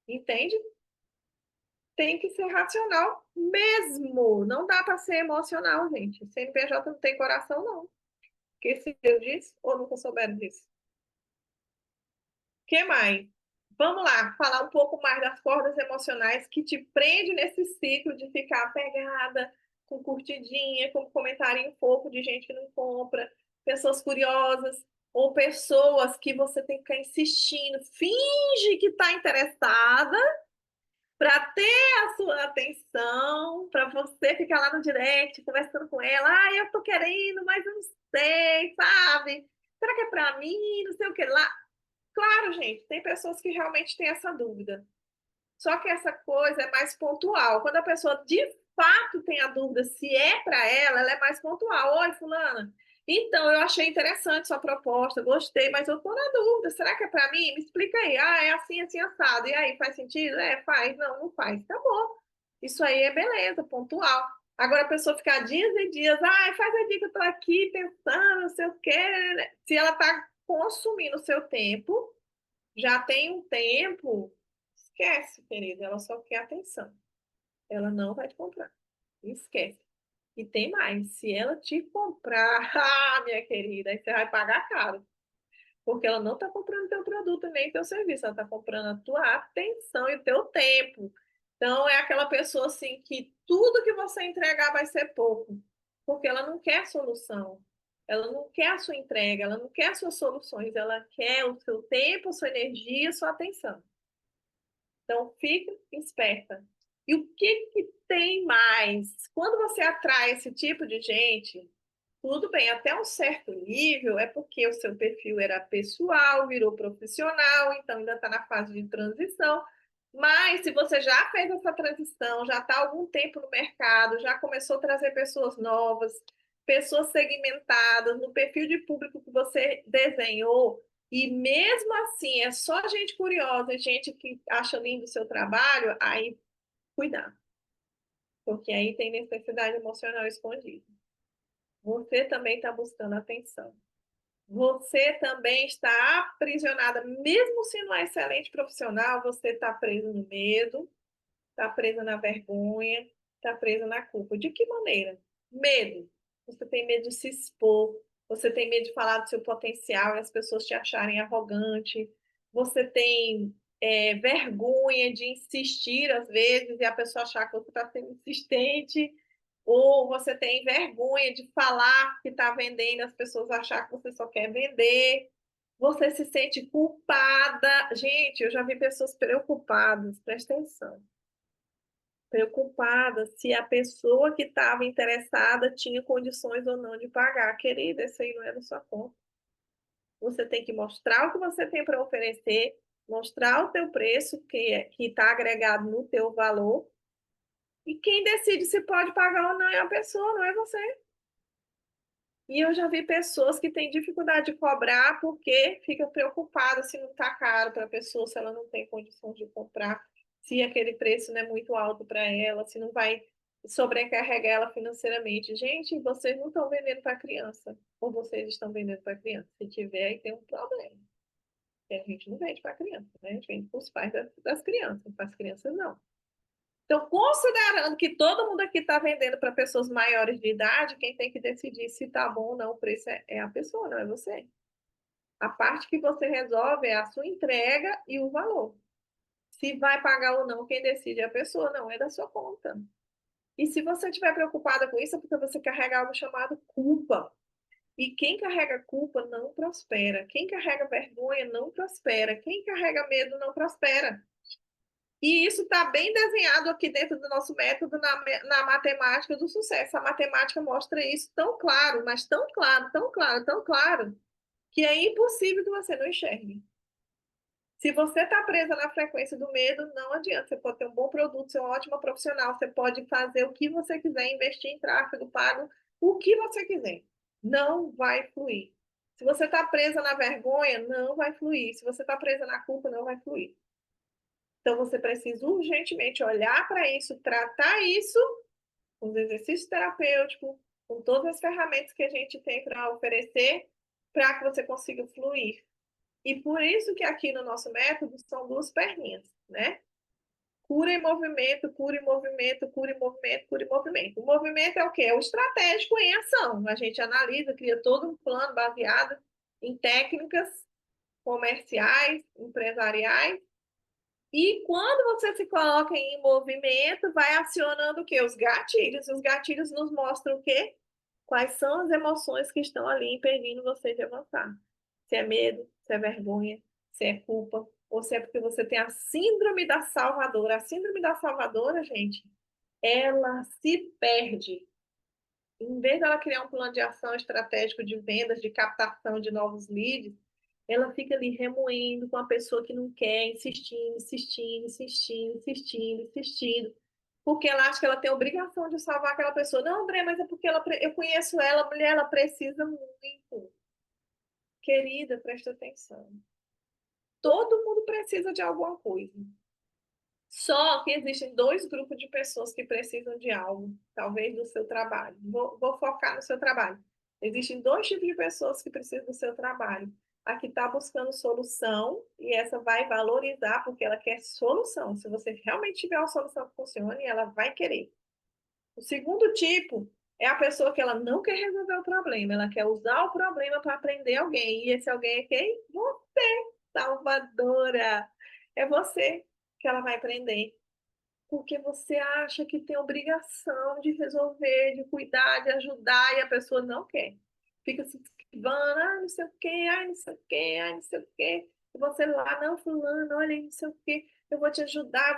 Entende? Tem que ser racional mesmo. Não dá para ser emocional, gente. CNPJ não tem coração, não. Que se eu disse ou nunca souberam disso. O que mais? Vamos lá, falar um pouco mais das cordas emocionais que te prende nesse ciclo de ficar pegada com curtidinha, com comentarinho fofo de gente que não compra, pessoas curiosas ou pessoas que você tem que ficar insistindo, finge que está interessada para ter a sua atenção, para você ficar lá no direct conversando com ela. Ah, eu tô querendo, mas eu não sei, sabe? Será que é para mim? Não sei o que lá. Claro, gente, tem pessoas que realmente têm essa dúvida. Só que essa coisa é mais pontual. Quando a pessoa de fato tem a dúvida se é para ela, ela é mais pontual. Oi, fulana. Então, eu achei interessante sua proposta, gostei, mas eu estou na dúvida. Será que é para mim? Me explica aí. Ah, é assim, assim, assado. E aí, faz sentido? É, faz. Não, não faz. Tá bom. Isso aí é beleza, pontual. Agora a pessoa ficar dias e dias, ah, faz a dica, eu tô aqui pensando, não sei o quê. Se ela está consumindo o seu tempo, já tem um tempo. Esquece, querida, ela só quer atenção. Ela não vai te comprar. Esquece. E tem mais, se ela te comprar, ah, minha querida, aí você vai pagar caro. Porque ela não está comprando teu produto nem teu serviço, ela está comprando a tua atenção e o teu tempo. Então, é aquela pessoa assim que tudo que você entregar vai ser pouco. Porque ela não quer solução. Ela não quer a sua entrega, ela não quer as suas soluções, ela quer o seu tempo, a sua energia, a sua atenção. Então, fica esperta. E o que que tem mais? Quando você atrai esse tipo de gente, tudo bem, até um certo nível, é porque o seu perfil era pessoal, virou profissional, então ainda está na fase de transição. Mas se você já fez essa transição, já está há algum tempo no mercado, já começou a trazer pessoas novas, pessoas segmentadas, no perfil de público que você desenhou, e mesmo assim é só gente curiosa, gente que acha lindo o seu trabalho, aí cuidado, porque aí tem necessidade emocional escondida. Você também está buscando atenção. Você também está aprisionada, mesmo sendo uma excelente profissional, você está preso no medo, está presa na vergonha, está presa na culpa. De que maneira? Medo. Você tem medo de se expor, você tem medo de falar do seu potencial e as pessoas te acharem arrogante, você tem vergonha de insistir às vezes e a pessoa achar que você está sendo insistente, ou você tem vergonha de falar que está vendendo e as pessoas achar que você só quer vender. Você se sente culpada. Gente, eu já vi pessoas preocupadas, presta atenção, preocupada se a pessoa que estava interessada tinha condições ou não de pagar. Querida, isso aí não é da sua conta. você tem que mostrar o que você tem para oferecer, mostrar o teu preço que está agregado no teu valor, e quem decide se pode pagar ou não é a pessoa, não é você. E eu já vi pessoas que têm dificuldade de cobrar porque fica preocupada se não está caro para a pessoa, se ela não tem condição de comprar, se aquele preço não é muito alto para ela, se não vai sobrecarregar ela financeiramente. Gente, vocês não estão vendendo para criança, ou vocês estão vendendo para criança. Se tiver, aí tem um problema. Porque a gente não vende para criança, né? A gente vende para os pais das crianças, para as crianças não. Então, considerando que todo mundo aqui está vendendo para pessoas maiores de idade, quem tem que decidir se está bom ou não o preço é a pessoa, não é você. A parte que você resolve é a sua entrega e o valor. Se vai pagar ou não, quem decide é a pessoa, não é da sua conta. E se você estiver preocupada com isso, é porque você carrega algo chamado culpa. E quem carrega culpa não prospera. Quem carrega vergonha não prospera. Quem carrega medo não prospera. E isso está bem desenhado aqui dentro do nosso método na matemática do sucesso. A matemática mostra isso tão claro, mas tão claro, tão claro, tão claro, que é impossível que você não enxergue. Se você está presa na frequência do medo, não adianta. Você pode ter um bom produto, ser um ótimo profissional, você pode fazer o que você quiser, investir em tráfego pago, o que você quiser. Não vai fluir. Se você está presa na vergonha, não vai fluir. Se você está presa na culpa, não vai fluir. Então, você precisa urgentemente olhar para isso, tratar isso com os exercícios terapêuticos, com todas as ferramentas que a gente tem para oferecer, para que você consiga fluir. E por isso que aqui no nosso método são duas perninhas, né? Cura em movimento, cura em movimento, cura em movimento, cura em movimento. O movimento é o quê? É o estratégico em ação. A gente analisa, cria todo um plano baseado em técnicas comerciais, empresariais. E quando você se coloca em movimento, vai acionando o quê? Os gatilhos. Os gatilhos nos mostram o quê? Quais são as emoções que estão ali impedindo você de avançar. Se é medo, se é vergonha, se é culpa, ou se é porque você tem a síndrome da salvadora. A síndrome da salvadora, gente, ela se perde. Em vez dela criar um plano de ação estratégico de vendas, de captação de novos leads, ela fica ali remoendo com a pessoa que não quer, insistindo, insistindo, insistindo, insistindo, insistindo, porque ela acha que ela tem a obrigação de salvar aquela pessoa. Não, André, mas é porque eu conheço ela, a mulher, ela precisa muito. Querida, presta atenção. Todo mundo precisa de alguma coisa. Só que existem dois grupos de pessoas que precisam de algo, talvez do seu trabalho. Vou focar no seu trabalho. Existem dois tipos de pessoas que precisam do seu trabalho. A que está buscando solução, e essa vai valorizar porque ela quer solução. Se você realmente tiver uma solução que funcione, ela vai querer. O segundo tipo é a pessoa que ela não quer resolver o problema, ela quer usar o problema para aprender alguém. E esse alguém é quem? Você, salvadora. É você que ela vai aprender. Porque você acha que tem obrigação de resolver, de cuidar, de ajudar, e a pessoa não quer. Fica se esquivando, ah, não sei o quê, ai, não sei o quê, ai, não sei o quê. E você lá, não, fulano, olha, não sei o quê, eu vou te ajudar,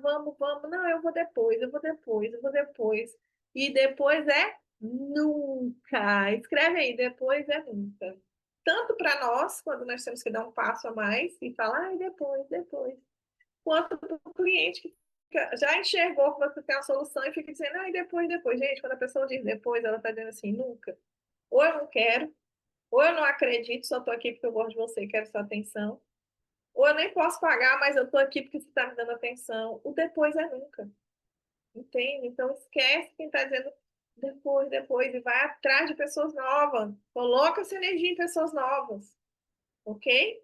vamos, vamos. Não, eu vou depois, eu vou depois, eu vou depois. E depois é nunca. Escreve aí, depois é nunca. Tanto para nós, quando nós temos que dar um passo a mais e falar, ai, depois, depois, quanto para o cliente que já enxergou que você tem a solução e fica dizendo, ah, e depois, depois. Gente, quando a pessoa diz depois, ela está dizendo assim, nunca. Ou eu não quero, ou eu não acredito, só estou aqui porque eu gosto de você e quero sua atenção. Ou eu nem posso pagar, mas eu estou aqui porque você está me dando atenção. O depois é nunca. Entende? Então esquece quem está dizendo depois, depois, e vai atrás de pessoas novas. Coloca essa energia em pessoas novas. Ok?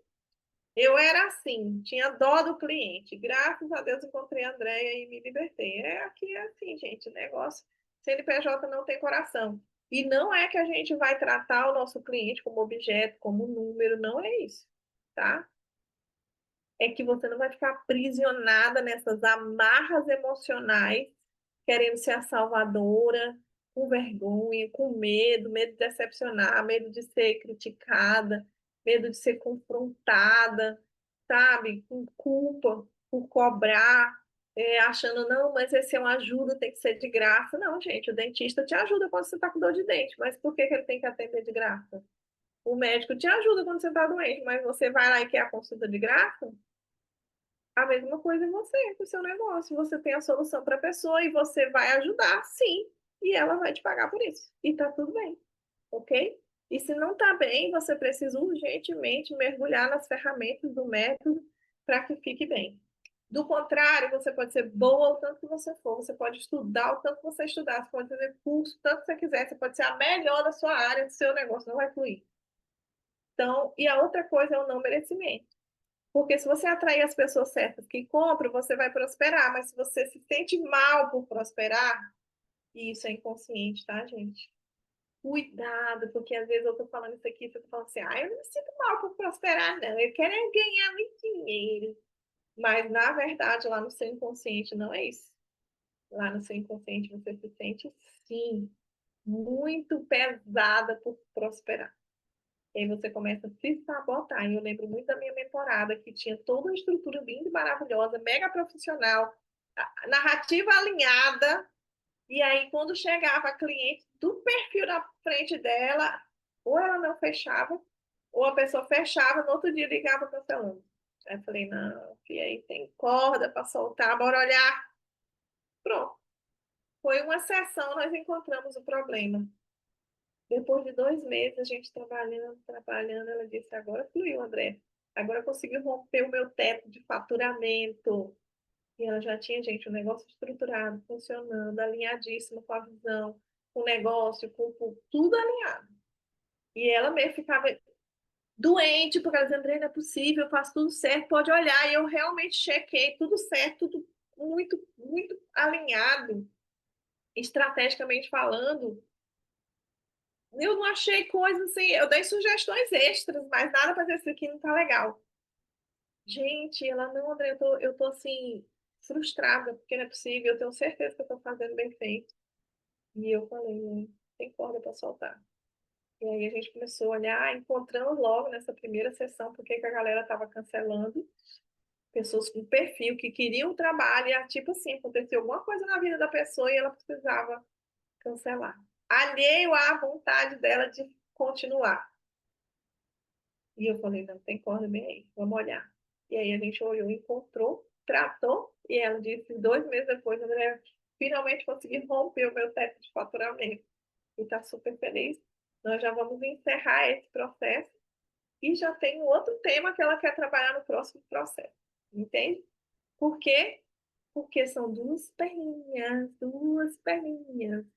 Eu era assim, tinha dó do cliente. Graças a Deus encontrei a Andréia e me libertei. É aqui é assim, gente, negócio. CNPJ não tem coração. E não é que a gente vai tratar o nosso cliente como objeto, como número, não é isso, tá? É que você não vai ficar aprisionada nessas amarras emocionais, querendo ser a salvadora, com vergonha, com medo, medo de decepcionar, medo de ser criticada, medo de ser confrontada, sabe? Com culpa, por cobrar, achando, não, mas esse é uma ajuda, tem que ser de graça. Não, gente, o dentista te ajuda quando você está com dor de dente, mas por que que ele tem que atender de graça? O médico te ajuda quando você está doente, mas você vai lá e quer a consulta de graça? A mesma coisa em você, com o seu negócio. Você tem a solução para a pessoa e você vai ajudar, sim, e ela vai te pagar por isso. E tá tudo bem, ok? E se não tá bem, você precisa urgentemente mergulhar nas ferramentas do método para que fique bem. Do contrário, você pode ser boa o tanto que você for, você pode estudar o tanto que você estudar, você pode fazer curso o tanto que você quiser, você pode ser a melhor da sua área, do seu negócio, não vai fluir. Então, e a outra coisa é o não merecimento. Porque se você atrair as pessoas certas que compram, você vai prosperar. Mas se você se sente mal por prosperar, isso é inconsciente, tá, gente? Cuidado, porque às vezes eu tô falando isso aqui, você tá falando assim, ah, eu não me sinto mal por prosperar, não. Eu quero é ganhar muito dinheiro. Mas, na verdade, lá no seu inconsciente não é isso. Lá no seu inconsciente você se sente, sim, muito pesada por prosperar. E aí você começa a se sabotar. E eu lembro muito da minha mentorada, que tinha toda uma estrutura linda e maravilhosa, mega profissional, narrativa alinhada. E aí, quando chegava a cliente do perfil na frente dela, ou ela não fechava, ou a pessoa fechava, no outro dia ligava cancelando. Aí eu falei, não, e aí tem corda para soltar, bora olhar. Pronto. Foi uma sessão, nós encontramos o problema. Depois de 2 meses, a gente trabalhando, trabalhando, ela disse, agora fluiu, André. Agora eu consegui romper o meu teto de faturamento. E ela já tinha, gente, um negócio estruturado, funcionando, alinhadíssimo com a visão, com o negócio, com tudo alinhado. E ela mesmo ficava doente, porque ela dizia, André, não é possível, eu faço tudo certo, pode olhar. E eu realmente chequei tudo certo, tudo muito, muito alinhado, estrategicamente falando. Eu não achei coisas assim, eu dei sugestões extras, mas nada para dizer isso aqui não tá legal. Gente, ela não, André, eu tô assim, frustrada, porque não é possível, eu tenho certeza que eu tô fazendo bem feito. E eu falei, tem corda para soltar. E aí a gente começou a olhar, encontramos logo nessa primeira sessão porque que a galera estava cancelando, pessoas com perfil que queriam trabalho, e tipo assim, aconteceu alguma coisa na vida da pessoa e ela precisava cancelar. Alheio à vontade dela de continuar. E eu falei, não, tem corda bem aí, vamos olhar. E aí a gente olhou, encontrou, tratou, e ela disse, 2 meses depois, André, finalmente consegui romper o meu teto de faturamento. E está super feliz. Nós já vamos encerrar esse processo e já tem um outro tema que ela quer trabalhar no próximo processo. Entende? Por quê? Porque são duas perninhas,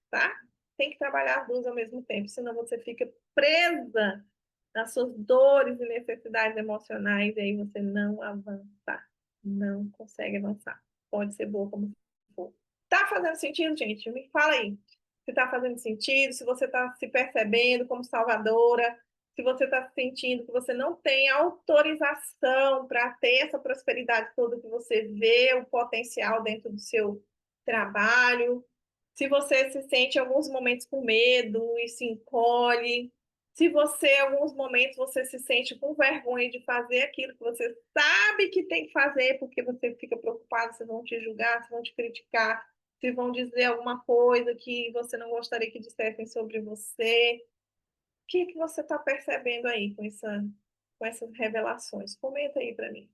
tá? Tem que trabalhar as duas ao mesmo tempo, senão você fica presa nas suas dores e necessidades emocionais e aí você não avança, não consegue avançar. Pode ser boa como for. Tá fazendo sentido, gente? Me fala aí. Se tá fazendo sentido, se você tá se percebendo como salvadora, se você está sentindo que você não tem autorização para ter essa prosperidade toda que você vê, o potencial dentro do seu trabalho, se você se sente em alguns momentos com medo e se encolhe, se você, em alguns momentos, você se sente com vergonha de fazer aquilo que você sabe que tem que fazer, porque você fica preocupado se vão te julgar, se vão te criticar, se vão dizer alguma coisa que você não gostaria que dissessem sobre você. O que que você está percebendo aí com essas revelações? Comenta aí para mim.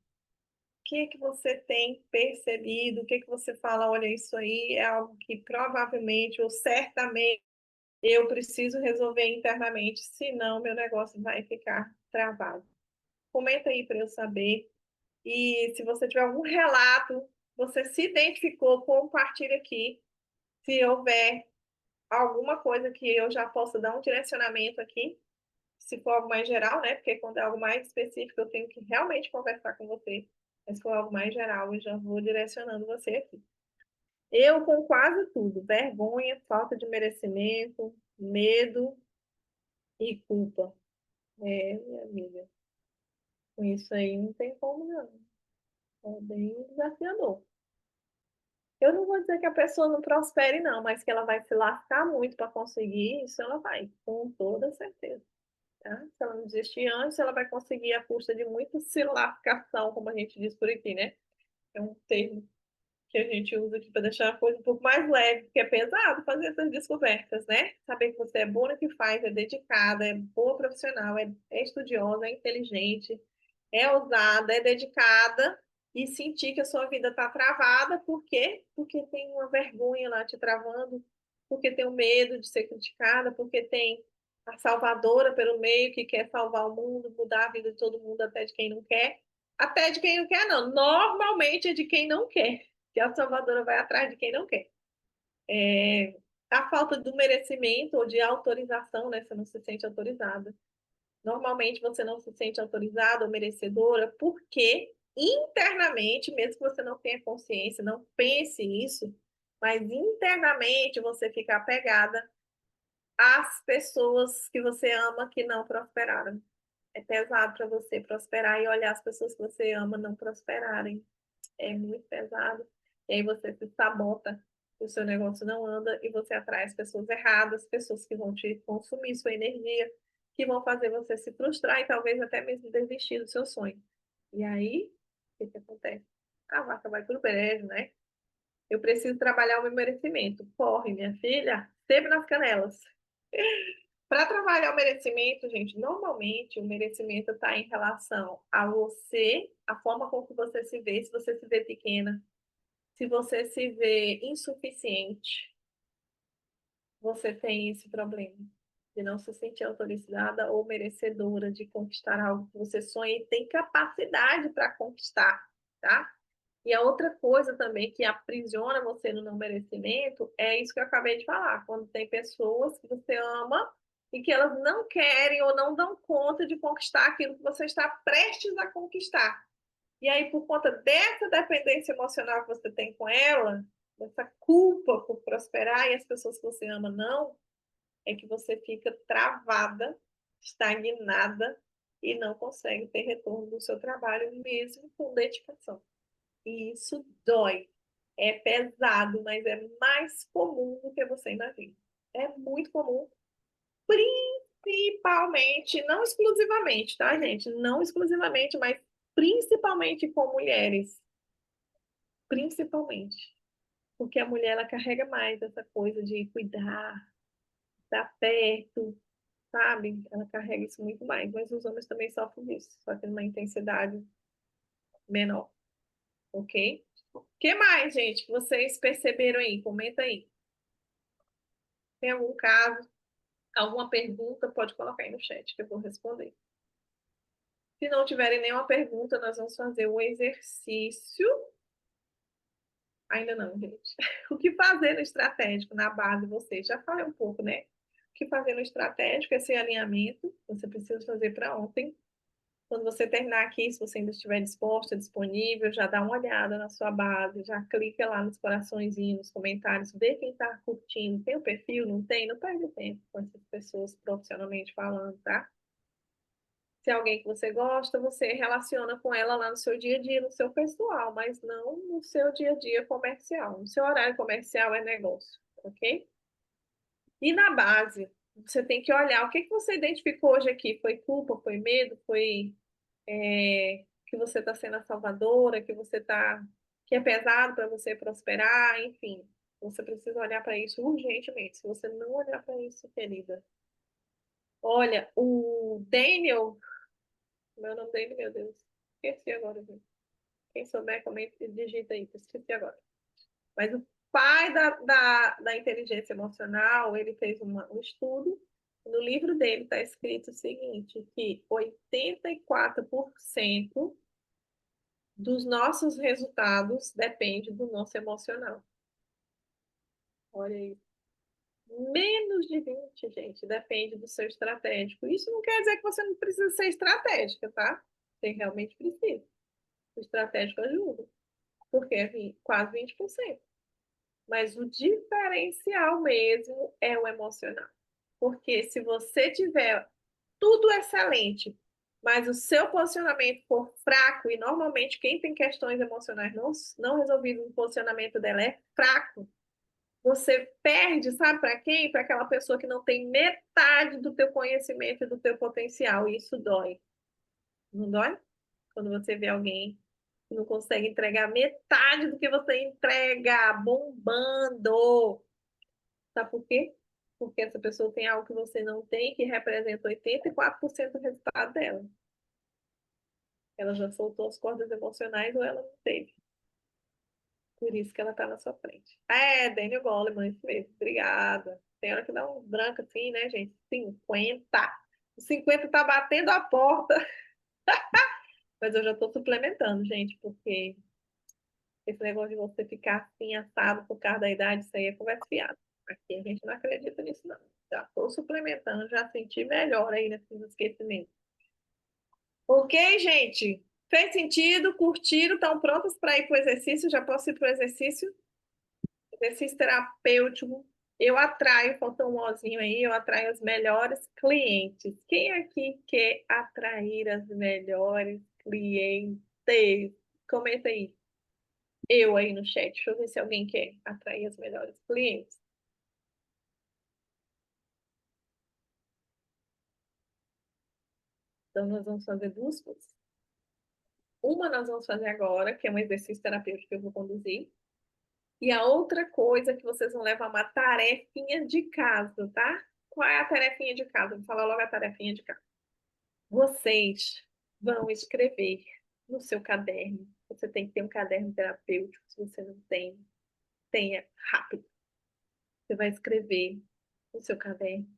O que que você tem percebido? O que que você fala? Olha, isso aí é algo que provavelmente ou certamente eu preciso resolver internamente, senão meu negócio vai ficar travado. Comenta aí para eu saber. E se você tiver algum relato, você se identificou, compartilha aqui. Se houver alguma coisa que eu já possa dar um direcionamento aqui, se for algo mais geral, né? Porque quando é algo mais específico, eu tenho que realmente conversar com você. Mas se for algo mais geral, eu já vou direcionando você aqui. Eu com quase tudo: vergonha, falta de merecimento, medo e culpa. É, minha amiga, com isso aí não tem como não. É bem desafiador. Eu não vou dizer que a pessoa não prospere, não, mas que ela vai se lascar muito para conseguir, isso ela vai, com toda certeza. Tá? Se ela não desistir antes, ela vai conseguir a custa de muita se lascação, como a gente diz por aqui, né? É um termo. que a gente usa aqui para deixar a coisa um pouco mais leve, porque é pesado fazer essas descobertas, né? Saber que você é boa no que faz, é dedicada, é boa profissional, é estudiosa, é inteligente, é ousada, é dedicada, e sentir que a sua vida está travada, por quê? Porque tem uma vergonha lá te travando, porque tem o medo de ser criticada, porque tem a salvadora pelo meio que quer salvar o mundo, mudar a vida de todo mundo, até de quem não quer. Até de quem não quer, não. Normalmente é de quem não quer, que a salvadora vai atrás de quem não quer. É, a falta do merecimento ou de autorização, né? Você não se sente autorizada. Normalmente você não se sente autorizada ou merecedora porque internamente, mesmo que você não tenha consciência, não pense isso, mas internamente você fica apegada às pessoas que você ama que não prosperaram. É pesado para você prosperar e olhar as pessoas que você ama não prosperarem. É muito pesado. E aí você se sabota, o seu negócio não anda e você atrai as pessoas erradas, pessoas que vão te consumir sua energia, que vão fazer você se frustrar e talvez até mesmo desistir do seu sonho. E aí, o que que acontece? A vaca vai pro brejo, né? Eu preciso trabalhar o meu merecimento. Corre, minha filha, sempre nas canelas. Para trabalhar o merecimento, gente, normalmente o merecimento está em relação a você, a forma com que você se vê, se você se vê pequena, se você se vê insuficiente, você tem esse problema de não se sentir autorizada ou merecedora de conquistar algo que você sonha e tem capacidade para conquistar, tá? E a outra coisa também que aprisiona você no não merecimento é isso que eu acabei de falar, quando tem pessoas que você ama e que elas não querem ou não dão conta de conquistar aquilo que você está prestes a conquistar. E aí, por conta dessa dependência emocional que você tem com ela, dessa culpa por prosperar e as pessoas que você ama não, é que você fica travada, estagnada e não consegue ter retorno do seu trabalho, mesmo com dedicação. E isso dói. É pesado, mas é mais comum do que você imagina. É muito comum, principalmente, não exclusivamente, tá, gente? Não exclusivamente, mas principalmente com mulheres. Principalmente. Porque a mulher, ela carrega mais essa coisa de cuidar, estar perto, sabe? Ela carrega isso muito mais. Mas os homens também sofrem disso, só que numa intensidade menor, ok? O que mais, gente, que vocês perceberam aí? Comenta aí. Tem algum caso, alguma pergunta, pode colocar aí no chat que eu vou responder. Se não tiverem nenhuma pergunta, nós vamos fazer um exercício. Ainda não, gente. O que fazer no estratégico, na base, vocês? Já falei um pouco, né? O que fazer no estratégico, esse alinhamento, você precisa fazer para ontem. Quando você terminar aqui, se você ainda estiver disposta, disponível, já dá uma olhada na sua base, já clica lá nos coraçõezinhos, nos comentários, vê quem está curtindo, tem o perfil, não tem? Não perde tempo com essas pessoas profissionalmente falando, tá? Se é alguém que você gosta, você relaciona com ela lá no seu dia a dia, no seu pessoal, mas não no seu dia a dia comercial. No seu horário comercial é negócio, ok? E na base, você tem que olhar o que que você identificou hoje aqui. Foi culpa, foi medo, foi que você está sendo a salvadora, que você está, que é pesado para você prosperar, enfim. Você precisa olhar para isso urgentemente. Se você não olhar para isso, querida. Olha, o Daniel, meu nome dele, meu Deus, esqueci agora, gente. Quem souber, comenta e digita aí, que eu esqueci agora. Mas o pai da inteligência emocional, ele fez um estudo. No livro dele está escrito o seguinte, que 84% dos nossos resultados depende do nosso emocional. Olha aí. Menos de 20, gente, depende do seu estratégico. Isso não quer dizer que você não precisa ser estratégica, tá? Você realmente precisa. O estratégico ajuda, porque é quase 20%. Mas o diferencial mesmo é o emocional. Porque se você tiver tudo excelente, mas o seu posicionamento for fraco, e normalmente quem tem questões emocionais não resolvidas, o posicionamento dela é fraco, você perde, sabe para quem? Para aquela pessoa que não tem metade do teu conhecimento e do teu potencial, e isso dói. Não dói? Quando você vê alguém não consegue entregar metade do que você entrega, bombando. Sabe por quê? Porque essa pessoa tem algo que você não tem, que representa 84% do resultado dela. Ela já soltou as cordas emocionais ou ela não teve. Por isso que ela está na sua frente. É, Daniel Goleman, isso mesmo. Obrigada. Tem hora que dá um branco assim, né, gente? 50. O 50 tá batendo a porta. Mas eu já estou suplementando, gente, porque esse negócio de você ficar assim, assado por causa da idade, isso aí é conversa fiada. Aqui a gente não acredita nisso, não. Já estou suplementando, já senti melhor aí nesses esquecimentos. Ok, gente? Fez sentido? Curtiram? Estão prontos para ir para o exercício? Já posso ir para o exercício? Exercício terapêutico. Eu atraio, faltou um ozinho aí, eu atraio os melhores clientes. Quem aqui quer atrair as melhores clientes? Comenta aí. Eu aí no chat. Deixa eu ver se alguém quer atrair os melhores clientes. Então, nós vamos fazer duas coisas. Uma nós vamos fazer agora, que é um exercício terapêutico que eu vou conduzir. E a outra coisa que vocês vão levar uma tarefinha de casa, tá? Qual é a tarefinha de casa? Vou falar logo a tarefinha de casa. Vocês vão escrever no seu caderno. Você tem que ter um caderno terapêutico. Se você não tem, tenha rápido. Você vai escrever no seu caderno.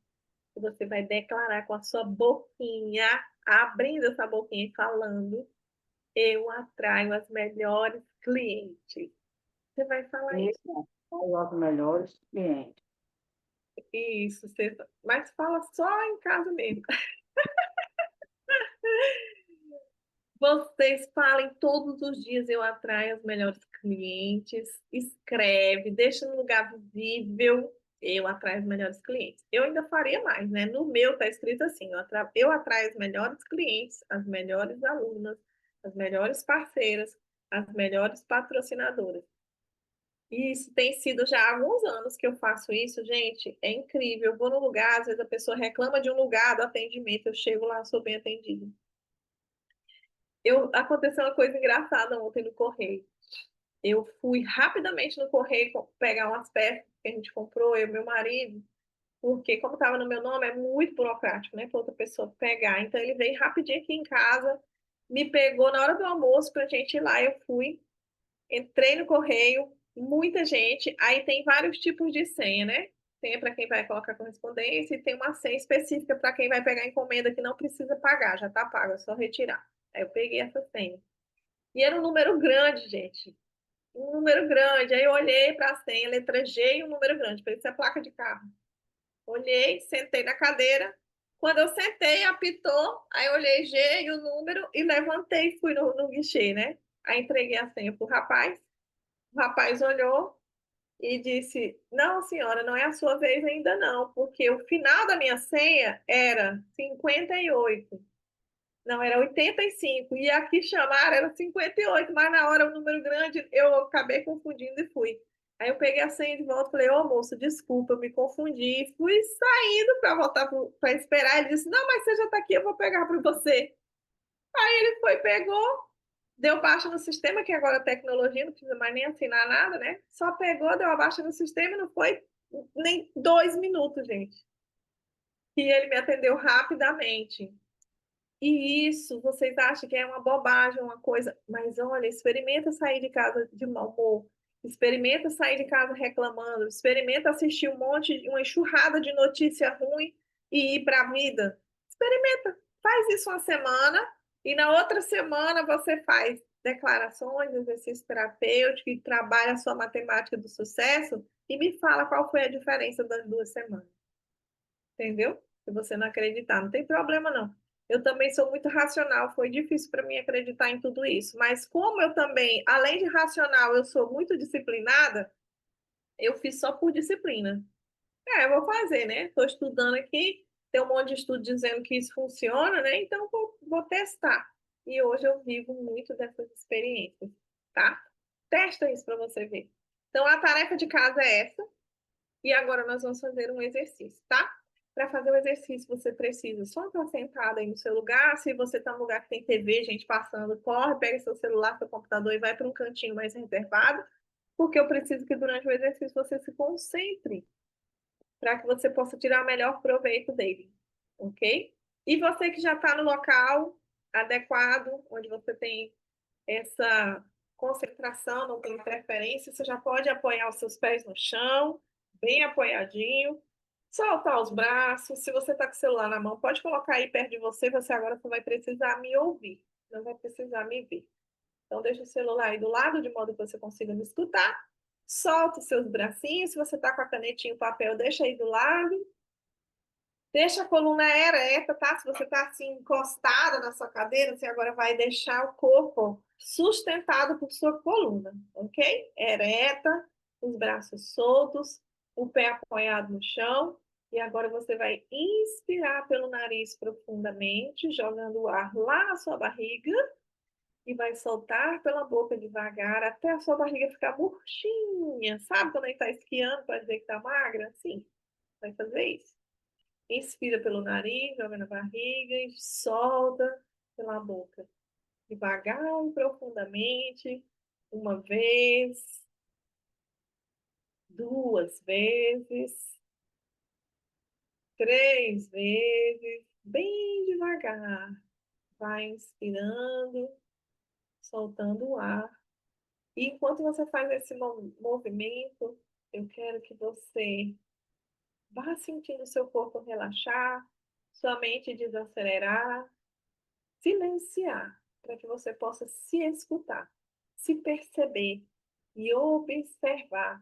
E você vai declarar com a sua boquinha, abrindo essa boquinha e falando: eu atraio as melhores clientes. Você vai falar isso. Isso, são os melhores clientes. Isso, você... mas fala só em casa mesmo. Vocês falem todos os dias, eu atraio os melhores clientes. Escreve, deixa no lugar visível, eu atraio os melhores clientes. Eu ainda faria mais, né? No meu tá escrito assim, eu atraio os melhores clientes, as melhores alunas, as melhores parceiras, as melhores patrocinadoras. E isso tem sido já há alguns anos que eu faço isso, gente. É incrível. Eu vou no lugar, às vezes a pessoa reclama de um lugar do atendimento, eu chego lá, sou bem atendida. Aconteceu uma coisa engraçada ontem no correio. Eu fui rapidamente no correio pegar umas peças que a gente comprou, eu e meu marido, porque como estava no meu nome, é muito burocrático, né, para outra pessoa pegar. Então ele veio rapidinho aqui em casa, me pegou na hora do almoço para a gente ir lá. Eu fui, entrei no correio, muita gente. Aí tem vários tipos de senha, né? Senha para quem vai colocar correspondência e tem uma senha específica para quem vai pegar encomenda que não precisa pagar, já está pago, é só retirar. Aí eu peguei essa senha. E era um número grande, gente. Um número grande. Aí eu olhei para a senha, letra G e um número grande. Falei, isso é placa de carro. Olhei, sentei na cadeira. Quando eu sentei, apitou. Aí eu olhei G e o número e levantei e fui no guichê, né? Aí entreguei a senha pro rapaz. O rapaz olhou e disse: não, senhora, não é a sua vez ainda não, porque o final da minha senha era 58. Não, era 85. E aqui chamaram, era 58, mas na hora o número grande eu acabei confundindo e fui. Aí eu peguei a senha de volta e falei: ô moço, desculpa, eu me confundi. Fui saindo para voltar para esperar. Ele disse: não, mas você já está aqui, eu vou pegar para você. Ele foi, pegou, deu baixa no sistema, que agora a tecnologia não precisa mais nem assinar nada, né? Só pegou, deu a baixa no sistema e não foi nem 2 minutos, gente. E ele me atendeu rapidamente. E isso, vocês acham que é uma bobagem, uma coisa, mas olha, experimenta sair de casa de mau humor, experimenta sair de casa reclamando, experimenta assistir uma enxurrada de notícia ruim e ir para a vida. Experimenta, faz isso uma semana e na outra semana você faz declarações, exercício terapêutico e trabalha a sua matemática do sucesso e me fala qual foi a diferença das 2 semanas. Entendeu? Se você não acreditar, não tem problema não. Eu também sou muito racional, foi difícil para mim acreditar em tudo isso. Mas como eu também, além de racional, eu sou muito disciplinada, eu fiz só por disciplina. Eu vou fazer, né? Estou estudando aqui, tem um monte de estudo dizendo que isso funciona, né? Então vou testar. E hoje eu vivo muito dessas experiências, tá? Testa isso para você ver. Então a tarefa de casa é essa. E agora nós vamos fazer um exercício, tá? para fazer o exercício, você precisa só estar sentada aí no seu lugar. Se você está no lugar que tem TV, gente passando, corre, pega seu celular, seu computador e vai para um cantinho mais reservado, porque eu preciso que durante o exercício você se concentre para que você possa tirar o melhor proveito dele, ok? E você que já está no local adequado, onde você tem essa concentração, não tem interferência, você já pode apoiar os seus pés no chão, bem apoiadinho, soltar os braços. Se você está com o celular na mão, pode colocar aí perto de você, você agora só vai precisar me ouvir, não vai precisar me ver. Então, deixa o celular aí do lado, de modo que você consiga me escutar. Solta os seus bracinhos. Se você está com a canetinha e o papel, deixa aí do lado. Deixa a coluna ereta, tá? Se você está assim encostada na sua cadeira, você agora vai deixar o corpo sustentado por sua coluna, ok? Ereta, os braços soltos, o pé apoiado no chão. E agora você vai inspirar pelo nariz profundamente, jogando o ar lá na sua barriga. E vai soltar pela boca devagar até a sua barriga ficar murchinha. Sabe quando a gente está esquiando para dizer que está magra? Sim, vai fazer isso. Inspira pelo nariz, joga na barriga e solta pela boca. Devagar e profundamente. Uma vez, duas vezes, três vezes. Bem devagar. Vai inspirando, soltando o ar. E enquanto você faz esse movimento, eu quero que você vá sentindo seu corpo relaxar, sua mente desacelerar, silenciar, para que você possa se escutar, se perceber e observar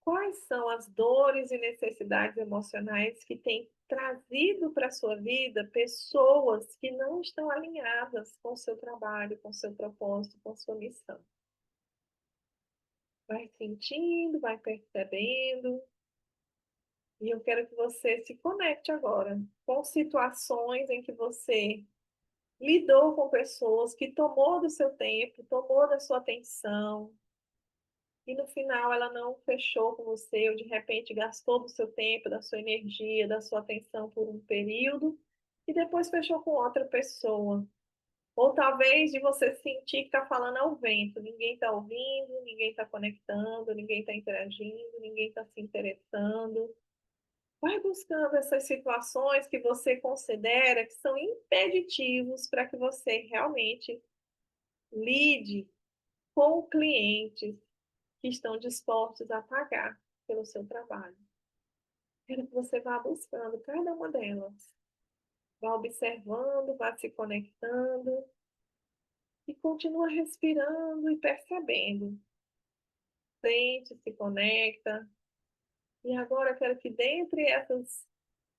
quais são as dores e necessidades emocionais que têm trazido para a sua vida pessoas que não estão alinhadas com o seu trabalho, com o seu propósito, com a sua missão. Vai sentindo, vai percebendo. E eu quero que você se conecte agora com situações em que você lidou com pessoas que tomou do seu tempo, tomou da sua atenção, e no final ela não fechou com você, ou de repente gastou do seu tempo, da sua energia, da sua atenção por um período, e depois fechou com outra pessoa. Ou talvez de você sentir que está falando ao vento, ninguém está ouvindo, ninguém está conectando, ninguém está interagindo, ninguém está se interessando. Vai buscando essas situações que você considera que são impeditivos para que você realmente lide com clientes que estão dispostos a pagar pelo seu trabalho. Quero que você vá buscando cada uma delas. Vá observando, vá se conectando e continua respirando e percebendo. Sente, se conecta. E agora eu quero que dentre essas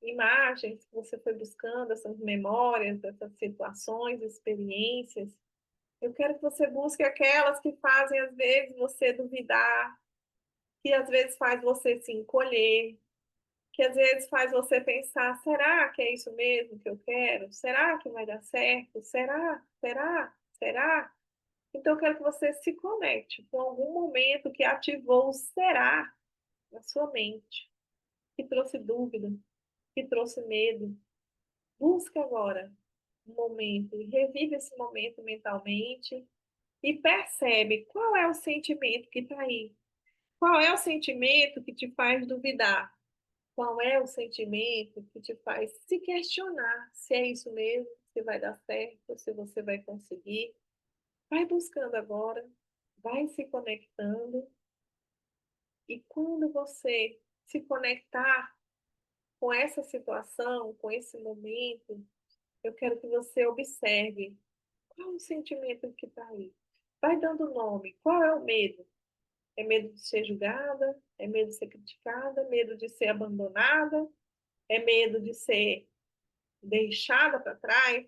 imagens que você foi buscando, essas memórias, essas situações, experiências, eu quero que você busque aquelas que fazem, às vezes, você duvidar, que às vezes faz você se encolher, que às vezes faz você pensar, será que é isso mesmo que eu quero? Será que vai dar certo? Será? Será? Será? Então, eu quero que você se conecte com algum momento que ativou o será na sua mente, que trouxe dúvida, que trouxe medo. Busca agora um momento e revive esse momento mentalmente e percebe qual é o sentimento que está aí. Qual é o sentimento que te faz duvidar? Qual é o sentimento que te faz se questionar se é isso mesmo, se vai dar certo, se você vai conseguir? Vai buscando agora, vai se conectando e quando você se conectar com essa situação, com esse momento, eu quero que você observe qual o sentimento que está aí. Vai dando nome. Qual é o medo? É medo de ser julgada? É medo de ser criticada? Medo de ser abandonada? É medo de ser deixada para trás?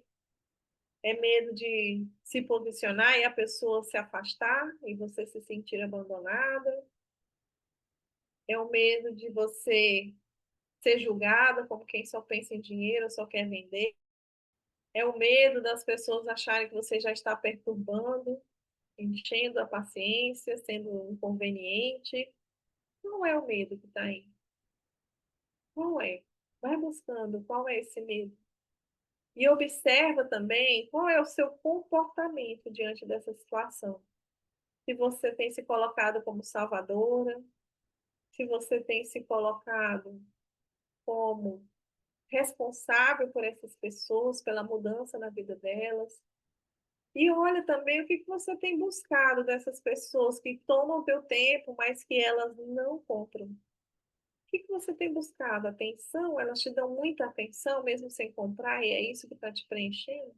É medo de se posicionar e a pessoa se afastar e você se sentir abandonada? É o medo de você ser julgada como quem só pensa em dinheiro, só quer vender? É o medo das pessoas acharem que você já está perturbando, enchendo a paciência, sendo inconveniente? Qual é o medo que está aí? Qual é? Vai buscando qual é esse medo. E observa também qual é o seu comportamento diante dessa situação. Se você tem se colocado como salvadora, se você tem se colocado como responsável por essas pessoas, pela mudança na vida delas. E olha também o que você tem buscado dessas pessoas que tomam o teu tempo, mas que elas não compram. O que você tem buscado? Atenção? Elas te dão muita atenção, mesmo sem comprar, e é isso que está te preenchendo?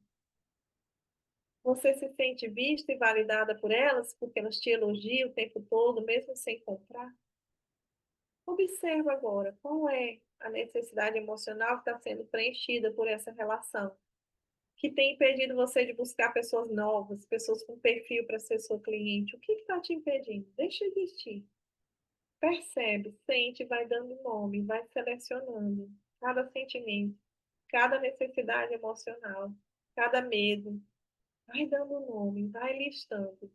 Você se sente vista e validada por elas, porque elas te elogiam o tempo todo, mesmo sem comprar? Observa agora qual é a necessidade emocional que está sendo preenchida por essa relação, que tem impedido você de buscar pessoas novas, pessoas com perfil para ser sua cliente. O que está te impedindo? Deixa existir. Percebe, sente, vai dando nome, vai selecionando cada sentimento, cada necessidade emocional, cada medo. Vai dando nome, vai listando.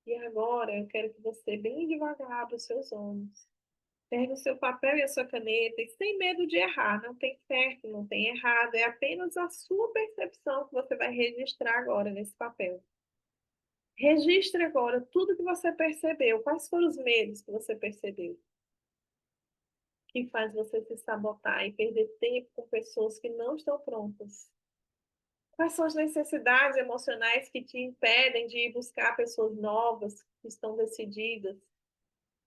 E agora eu quero que você, bem devagar, abra os seus olhos. Pegue o seu papel e a sua caneta e sem medo de errar. Não tem certo, não tem errado. É apenas a sua percepção que você vai registrar agora nesse papel. Registre agora tudo que você percebeu. Quais foram os medos que você percebeu? Que faz você se sabotar e perder tempo com pessoas que não estão prontas? Quais são as necessidades emocionais que te impedem de ir buscar pessoas novas que estão decididas?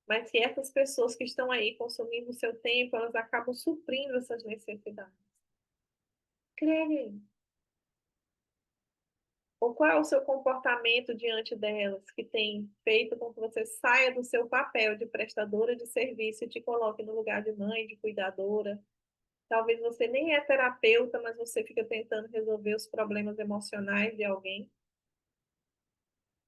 Mas que essas pessoas que estão aí consumindo o seu tempo, elas acabam suprindo essas necessidades. Escreve aí. Ou qual é o seu comportamento diante delas, que tem feito com que você saia do seu papel de prestadora de serviço e te coloque no lugar de mãe, de cuidadora. Talvez você nem é terapeuta, mas você fica tentando resolver os problemas emocionais de alguém.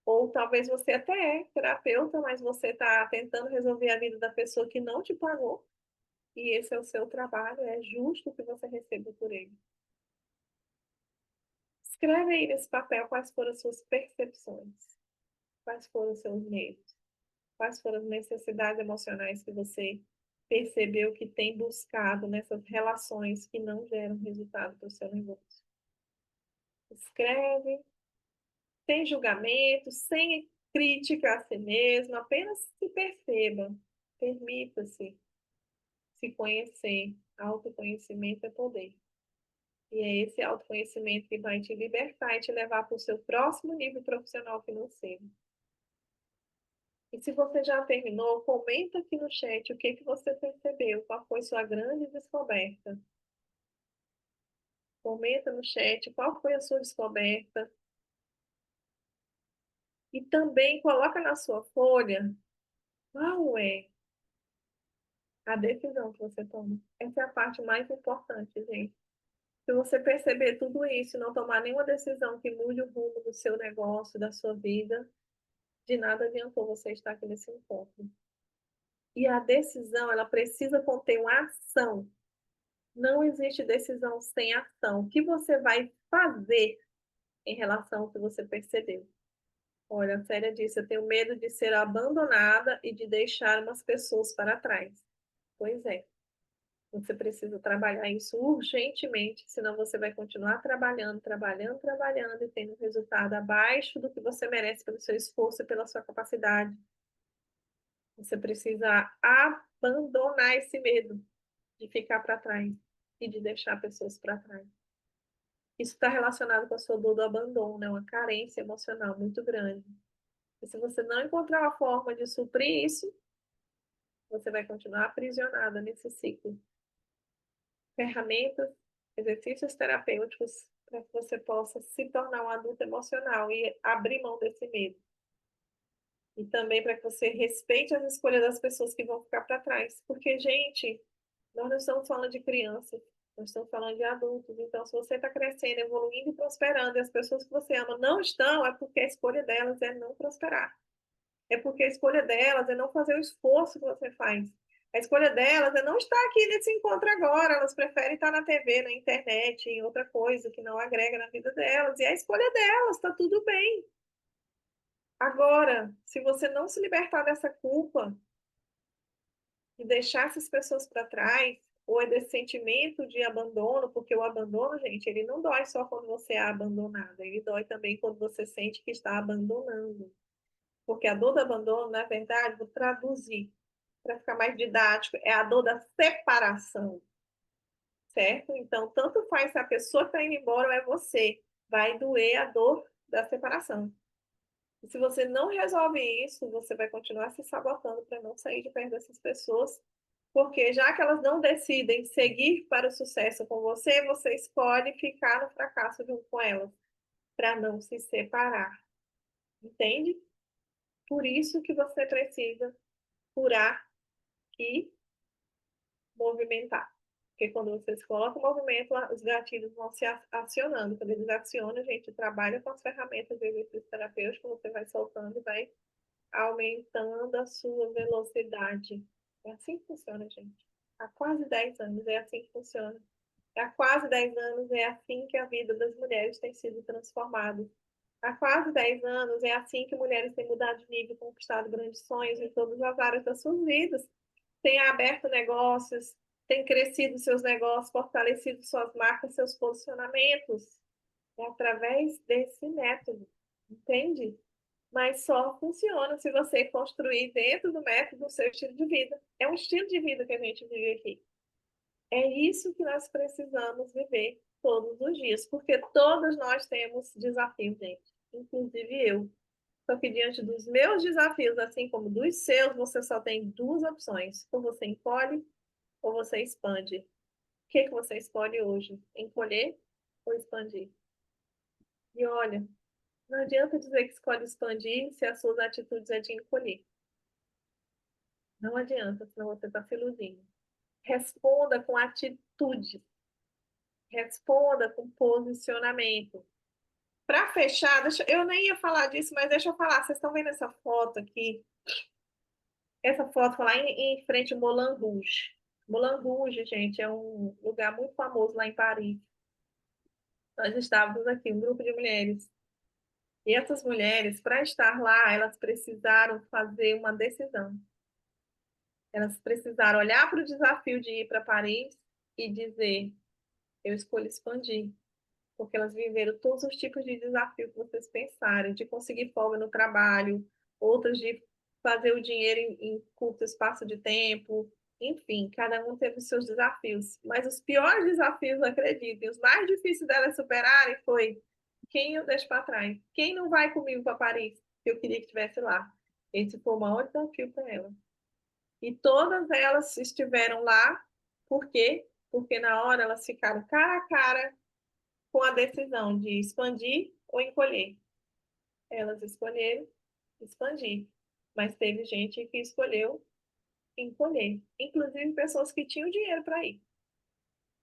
Ou talvez você até é terapeuta, mas você está tentando resolver a vida da pessoa que não te pagou. E esse é o seu trabalho, é justo que você receba por ele. Escreve aí nesse papel quais foram as suas percepções, quais foram os seus medos, quais foram as necessidades emocionais que você percebeu que tem buscado nessas relações que não geram resultado para o seu negócio. Escreve, sem julgamento, sem crítica a si mesmo, apenas se perceba, permita-se se conhecer. Autoconhecimento é poder. E é esse autoconhecimento que vai te libertar e te levar para o seu próximo nível profissional financeiro. E se você já terminou, comenta aqui no chat o que você percebeu, qual foi sua grande descoberta. Comenta no chat qual foi a sua descoberta. E também coloca na sua folha qual é a decisão que você toma. Essa é a parte mais importante, gente. Se você perceber tudo isso e não tomar nenhuma decisão que mude o rumo do seu negócio, da sua vida, de nada adiantou você estar aqui nesse encontro. E a decisão, ela precisa conter uma ação. Não existe decisão sem ação. O que você vai fazer em relação ao que você percebeu? Olha, a Célia disse, eu tenho medo de ser abandonada e de deixar umas pessoas para trás. Pois é. Você precisa trabalhar isso urgentemente, senão você vai continuar trabalhando, trabalhando, trabalhando e tendo um resultado abaixo do que você merece pelo seu esforço e pela sua capacidade. Você precisa abandonar esse medo de ficar para trás e de deixar pessoas para trás. Isso está relacionado com a sua dor do abandono, né? Uma carência emocional muito grande. E se você não encontrar uma forma de suprir isso, você vai continuar aprisionada nesse ciclo. Ferramentas, exercícios terapêuticos para que você possa se tornar um adulto emocional e abrir mão desse medo. E também para que você respeite as escolhas das pessoas que vão ficar para trás. Porque, gente, nós não estamos falando de crianças, nós estamos falando de adultos. Então, se você está crescendo, evoluindo e prosperando, e as pessoas que você ama não estão, é porque a escolha delas é não prosperar. É porque a escolha delas é não fazer o esforço que você faz. A escolha delas é não estar aqui nesse encontro agora. Elas preferem estar na TV, na internet, em outra coisa que não agrega na vida delas. E a escolha delas, está tudo bem. Agora, se você não se libertar dessa culpa e deixar essas pessoas para trás, ou é desse sentimento de abandono, porque o abandono, gente, ele não dói só quando você é abandonada, ele dói também quando você sente que está abandonando. Porque a dor do abandono, na verdade, vou traduzir para ficar mais didático, é a dor da separação, certo? Então, tanto faz se a pessoa está indo embora ou é você, vai doer a dor da separação. E se você não resolve isso, você vai continuar se sabotando para não sair de perto dessas pessoas, porque já que elas não decidem seguir para o sucesso com você, você escolhe ficar no fracasso junto com elas, para não se separar. Entende? Por isso que você precisa curar e movimentar. Porque quando você se coloca em movimento, os gatilhos vão se acionando. Quando eles acionam, a gente trabalha com as ferramentas de exercício terapêutico, você vai soltando e vai aumentando a sua velocidade. É assim que funciona, gente. Há quase 10 anos é assim que funciona. Há quase 10 anos é assim que a vida das mulheres tem sido transformada. Há quase 10 anos é assim que mulheres têm mudado de nível, conquistado grandes sonhos em todas as áreas das suas vidas. Têm aberto negócios, têm crescido seus negócios, fortalecido suas marcas, seus posicionamentos. É através desse método, entende? Mas só funciona se você construir dentro do método o seu estilo de vida. É um estilo de vida que a gente vive aqui. É isso que nós precisamos viver todos os dias, porque todos nós temos desafios, gente, inclusive eu. Só que diante dos meus desafios, assim como dos seus, você só tem duas opções: ou você encolhe ou você expande. O que você escolhe hoje? Encolher ou expandir? E olha, não adianta dizer que escolhe expandir se as suas atitudes é de encolher. Não adianta, senão você está se iludindo. Responda com atitude. Responda com posicionamento. Para fechar, eu nem ia falar disso, mas deixa eu falar. Vocês estão vendo essa foto aqui? Essa foto foi lá em frente ao Moulin Rouge. Moulin Rouge, gente, é um lugar muito famoso lá em Paris. Nós estávamos aqui, um grupo de mulheres. E essas mulheres, para estar lá, elas precisaram fazer uma decisão. Elas precisaram olhar para o desafio de ir para Paris e dizer: eu escolho expandir. Porque elas viveram todos os tipos de desafio que vocês pensarem, de conseguir folga no trabalho, outras de fazer o dinheiro em curto espaço de tempo, enfim, cada um teve os seus desafios. Mas os piores desafios, acreditem, os mais difíceis delas superarem foi: quem eu deixo para trás? Quem não vai comigo para Paris? Que eu queria que estivesse lá. Esse foi o maior desafio para elas. E todas elas estiveram lá, por quê? Porque na hora elas ficaram cara a cara com a decisão de expandir ou encolher. Elas escolheram expandir, mas teve gente que escolheu encolher, inclusive pessoas que tinham dinheiro para ir,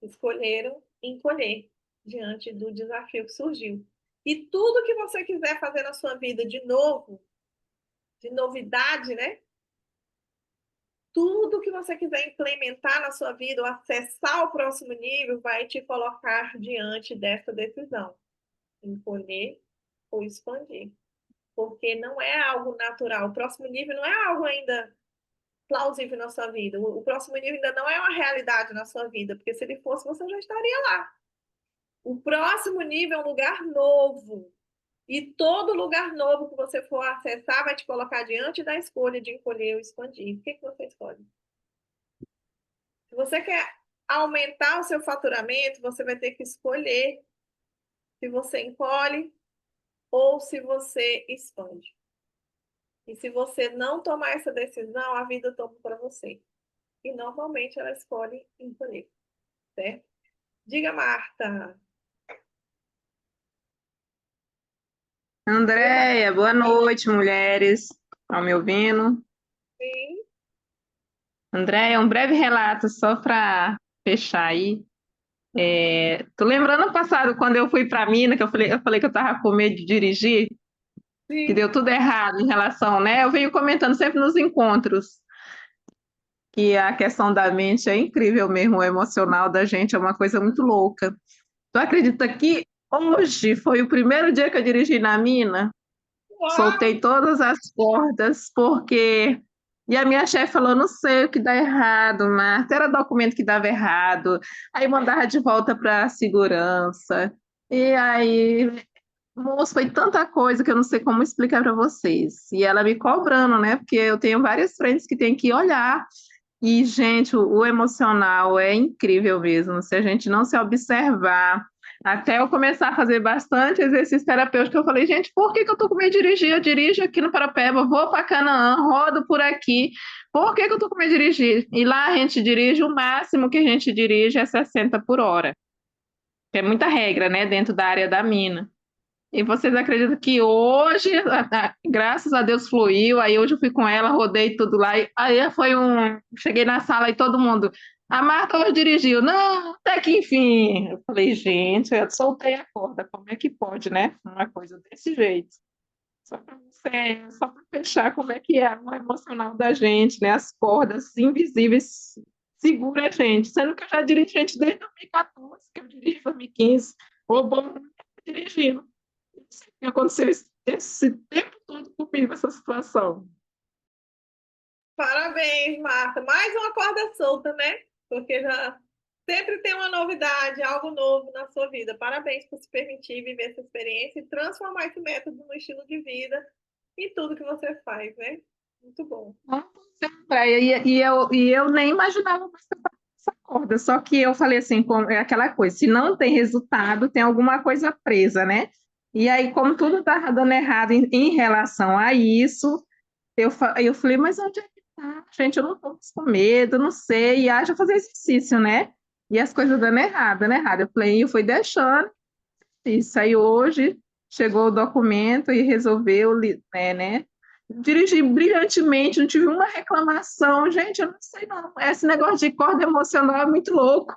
escolheram encolher diante do desafio que surgiu. E tudo que você quiser fazer na sua vida de novo, de novidade, né? Tudo que você quiser implementar na sua vida ou acessar o próximo nível vai te colocar diante dessa decisão: encolher ou expandir. Porque não é algo natural. O próximo nível não é algo ainda plausível na sua vida. O próximo nível ainda não é uma realidade na sua vida, porque se ele fosse, você já estaria lá. O próximo nível é um lugar novo. E todo lugar novo que você for acessar vai te colocar diante da escolha de encolher ou expandir. O que você escolhe? Se você quer aumentar o seu faturamento, você vai ter que escolher se você encolhe ou se você expande. E se você não tomar essa decisão, a vida toma para você. E normalmente ela escolhe encolher, certo? Diga, Marta. Oi, Marta. Andréia, boa noite, mulheres. Estão me ouvindo? Sim, Andréia, um breve relato só para fechar aí. Tô lembrando no passado, quando eu fui para Minas, que eu falei que eu estava com medo de dirigir, que sim. deu tudo errado em relação, né? Eu venho comentando sempre nos encontros que a questão da mente é incrível mesmo, o emocional da gente é uma coisa muito louca. Tu acredita que hoje foi o primeiro dia que eu dirigi na mina? Uau! Soltei todas as cordas, porque E a minha chefe falou, não sei o que dá errado, Marta, era documento que dava errado, aí mandava de volta para a segurança, e aí, moço, foi tanta coisa que eu não sei como explicar para vocês. E ela me cobrando, né, porque eu tenho várias frentes que tem que olhar, e, gente, o emocional é incrível mesmo, se a gente não se observar. Até eu começar a fazer bastante exercício terapêutico, eu falei, gente, por que que eu tô com medo de dirigir? Eu dirijo aqui no Parapeba, vou para Canaã, rodo por aqui. Por que que eu tô com medo de dirigir? E lá a gente dirige, o máximo que a gente dirige é 60 por hora. Que é muita regra, né, dentro da área da mina. E vocês acreditam que hoje, graças a Deus, fluiu. Aí hoje eu fui com ela, rodei tudo lá. E aí foi um. Cheguei na sala e todo mundo. A Marta hoje dirigiu. Não, até que enfim. Eu falei, gente, eu soltei a corda. Como é que pode, né? Uma coisa desse jeito. Só para fechar como é que é o emocional da gente, né? As cordas invisíveis segura a gente. Sendo que eu já dirijo gente desde 2014, que eu dirijo 2015. O bom é dirigindo. Que aconteceu esse tempo todo comigo, essa situação. Parabéns, Marta. Mais uma corda solta, né? Porque já sempre tem uma novidade, algo novo na sua vida. Parabéns por se permitir viver essa experiência e transformar esse método no estilo de vida em tudo que você faz, né? Muito bom. Praia, e eu nem imaginava mais essa corda, só que eu falei assim, é aquela coisa, se não tem resultado, tem alguma coisa presa, né? E aí, como tudo estava dando errado em relação a isso, eu falei, mas onde é que tá? Gente, eu não estou com medo, não sei, e haja fazer exercício, né? E as coisas dando errado. Eu falei, eu fui deixando isso. Aí hoje chegou o documento e resolveu, né? Dirigi brilhantemente, não tive uma reclamação. Gente, eu não sei não. Esse negócio de corda emocional é muito louco.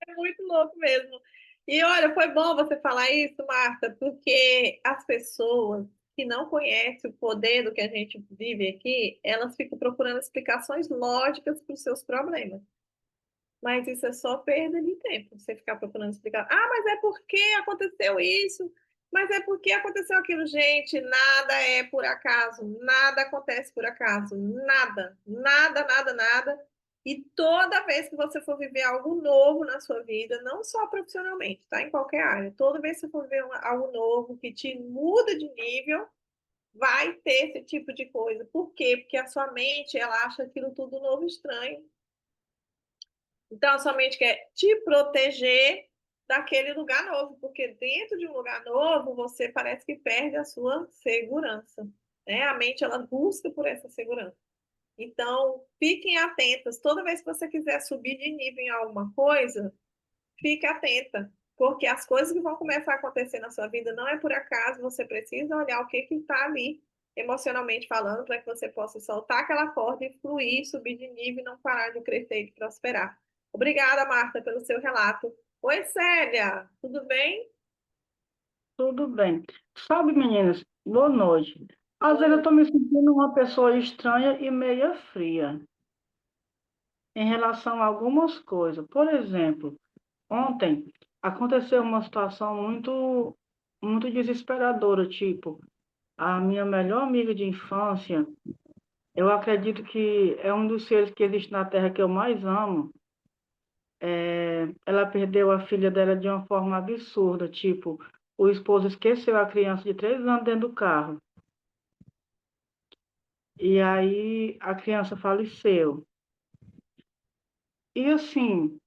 É muito louco mesmo. E olha, foi bom você falar isso, Marta, porque as pessoas que não conhecem o poder do que a gente vive aqui, elas ficam procurando explicações lógicas para os seus problemas. Mas isso é só perda de tempo, você ficar procurando explicar. Ah, mas é porque aconteceu isso, mas é porque aconteceu aquilo. Gente, nada é por acaso, nada acontece por acaso, nada, nada, nada, nada. E toda vez que você for viver algo novo na sua vida, não só profissionalmente, tá? Em qualquer área, toda vez que você for viver algo novo que te muda de nível, vai ter esse tipo de coisa. Por quê? Porque a sua mente, ela acha aquilo tudo novo e estranho. Então, a sua mente quer te proteger daquele lugar novo, porque dentro de um lugar novo, você parece que perde a sua segurança, né? A mente, ela busca por essa segurança. Então, fiquem atentas. Toda vez que você quiser subir de nível em alguma coisa, fique atenta, porque as coisas que vão começar a acontecer na sua vida não é por acaso, você precisa olhar o que está ali, emocionalmente falando, para que você possa soltar aquela corda e fluir, subir de nível e não parar de crescer e de prosperar. Obrigada, Marta, pelo seu relato. Oi, Célia, tudo bem? Tudo bem. Sabe, meninas, boa noite. Às vezes eu Oi. estou me sentindo uma pessoa estranha e meia fria em relação a algumas coisas. Por exemplo, ontem aconteceu uma situação muito desesperadora, tipo, a minha melhor amiga de infância, eu acredito que é um dos seres que existe na Terra que eu mais amo. Ela perdeu a filha dela de uma forma absurda, tipo, o esposo esqueceu a criança de 3 anos dentro do carro. E aí a criança faleceu. E assim,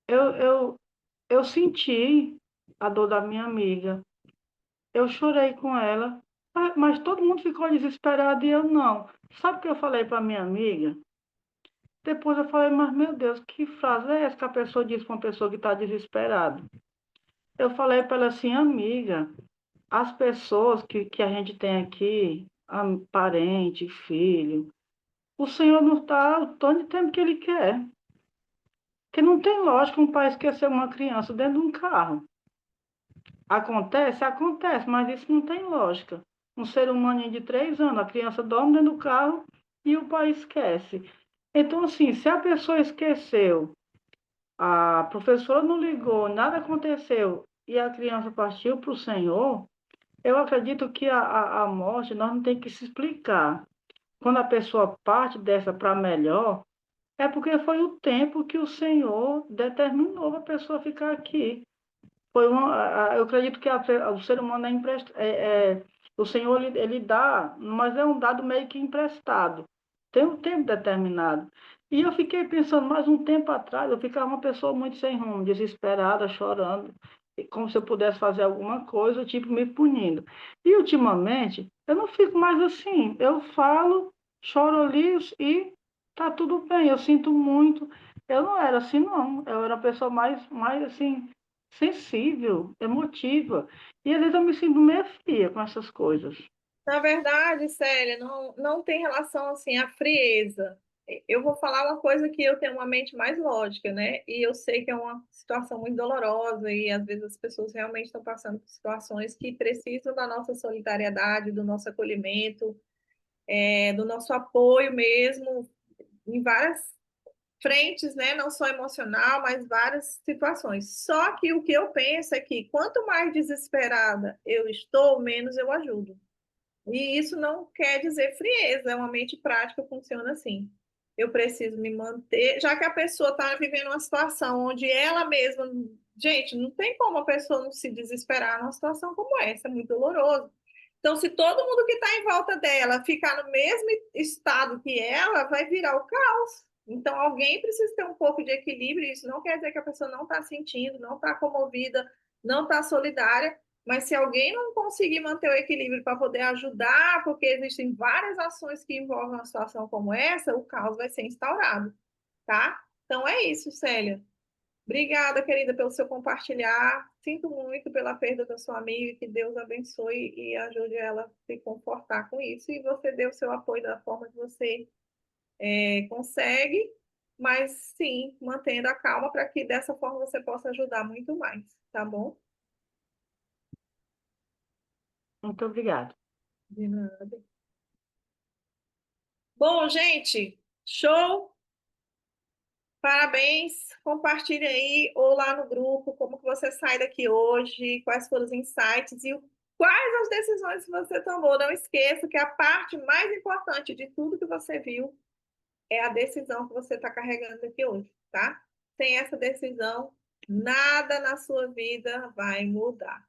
eu, eu, eu senti a dor da minha amiga. Eu chorei com ela, mas todo mundo ficou desesperado e eu não. Sabe o que eu falei para minha amiga? Depois eu falei, mas meu Deus, que frase é essa que a pessoa diz para uma pessoa que está desesperada? Eu falei para ela assim, amiga, as pessoas que a gente tem aqui, parente, filho, o Senhor nos dá o tanto de tempo que Ele quer. Que não tem lógica um pai esquecer uma criança dentro de um carro. Acontece? Acontece, mas isso não tem lógica. Um ser humano de 3 anos, a criança dorme dentro do carro e o pai esquece. Então, assim, se a pessoa esqueceu, a professora não ligou, nada aconteceu e a criança partiu para o Senhor, eu acredito que a morte nós não tem que se explicar. quando a pessoa parte dessa para melhor, é porque foi o tempo que o Senhor determinou para a pessoa ficar aqui. Eu acredito que o ser humano o Senhor ele dá, mas é um dado meio que emprestado. Tem um tempo determinado. E eu fiquei pensando, mais um tempo atrás, eu ficava uma pessoa muito sem rumo, desesperada, chorando, como se eu pudesse fazer alguma coisa, tipo, me punindo. E ultimamente, eu não fico mais assim. Eu falo, choro ali e tá tudo bem. Eu sinto muito. Eu não era assim, não. Eu era a pessoa mais assim, sensível, emotiva. E às vezes eu me sinto meio fria com essas coisas. Na verdade, Célia, não tem relação assim à frieza. Eu vou falar uma coisa que eu tenho uma mente mais lógica, né? E eu sei que é uma situação muito dolorosa e às vezes as pessoas realmente estão passando por situações que precisam da nossa solidariedade, do nosso acolhimento, do nosso apoio mesmo, em várias frentes, né? Não só emocional, mas várias situações. Só que o que eu penso é que quanto mais desesperada eu estou, menos eu ajudo. E isso não quer dizer frieza, é uma mente prática, funciona assim. Eu preciso me manter, já que a pessoa está vivendo uma situação onde ela mesma. Gente, não tem como a pessoa não se desesperar numa situação como essa, é muito doloroso. Então, se todo mundo que está em volta dela ficar no mesmo estado que ela, vai virar o caos. Então, alguém precisa ter um pouco de equilíbrio. Isso não quer dizer que a pessoa não está sentindo, não está comovida, não está solidária, mas se alguém não conseguir manter o equilíbrio para poder ajudar, porque existem várias ações que envolvem uma situação como essa, o caos vai ser instaurado, tá? Então é isso, Célia. Obrigada, querida, pelo seu compartilhar. Sinto muito pela perda da sua amiga, que Deus abençoe e ajude ela a se confortar com isso. E você deu o seu apoio da forma que você consegue, mas sim, mantendo a calma para que dessa forma você possa ajudar muito mais, tá bom? Muito obrigada. De nada. Bom, gente, show! Parabéns! Compartilhe aí ou lá no grupo como que você sai daqui hoje, quais foram os insights e quais as decisões que você tomou. Não esqueça que a parte mais importante de tudo que você viu é a decisão que você está carregando aqui hoje, tá? Sem essa decisão, nada na sua vida vai mudar.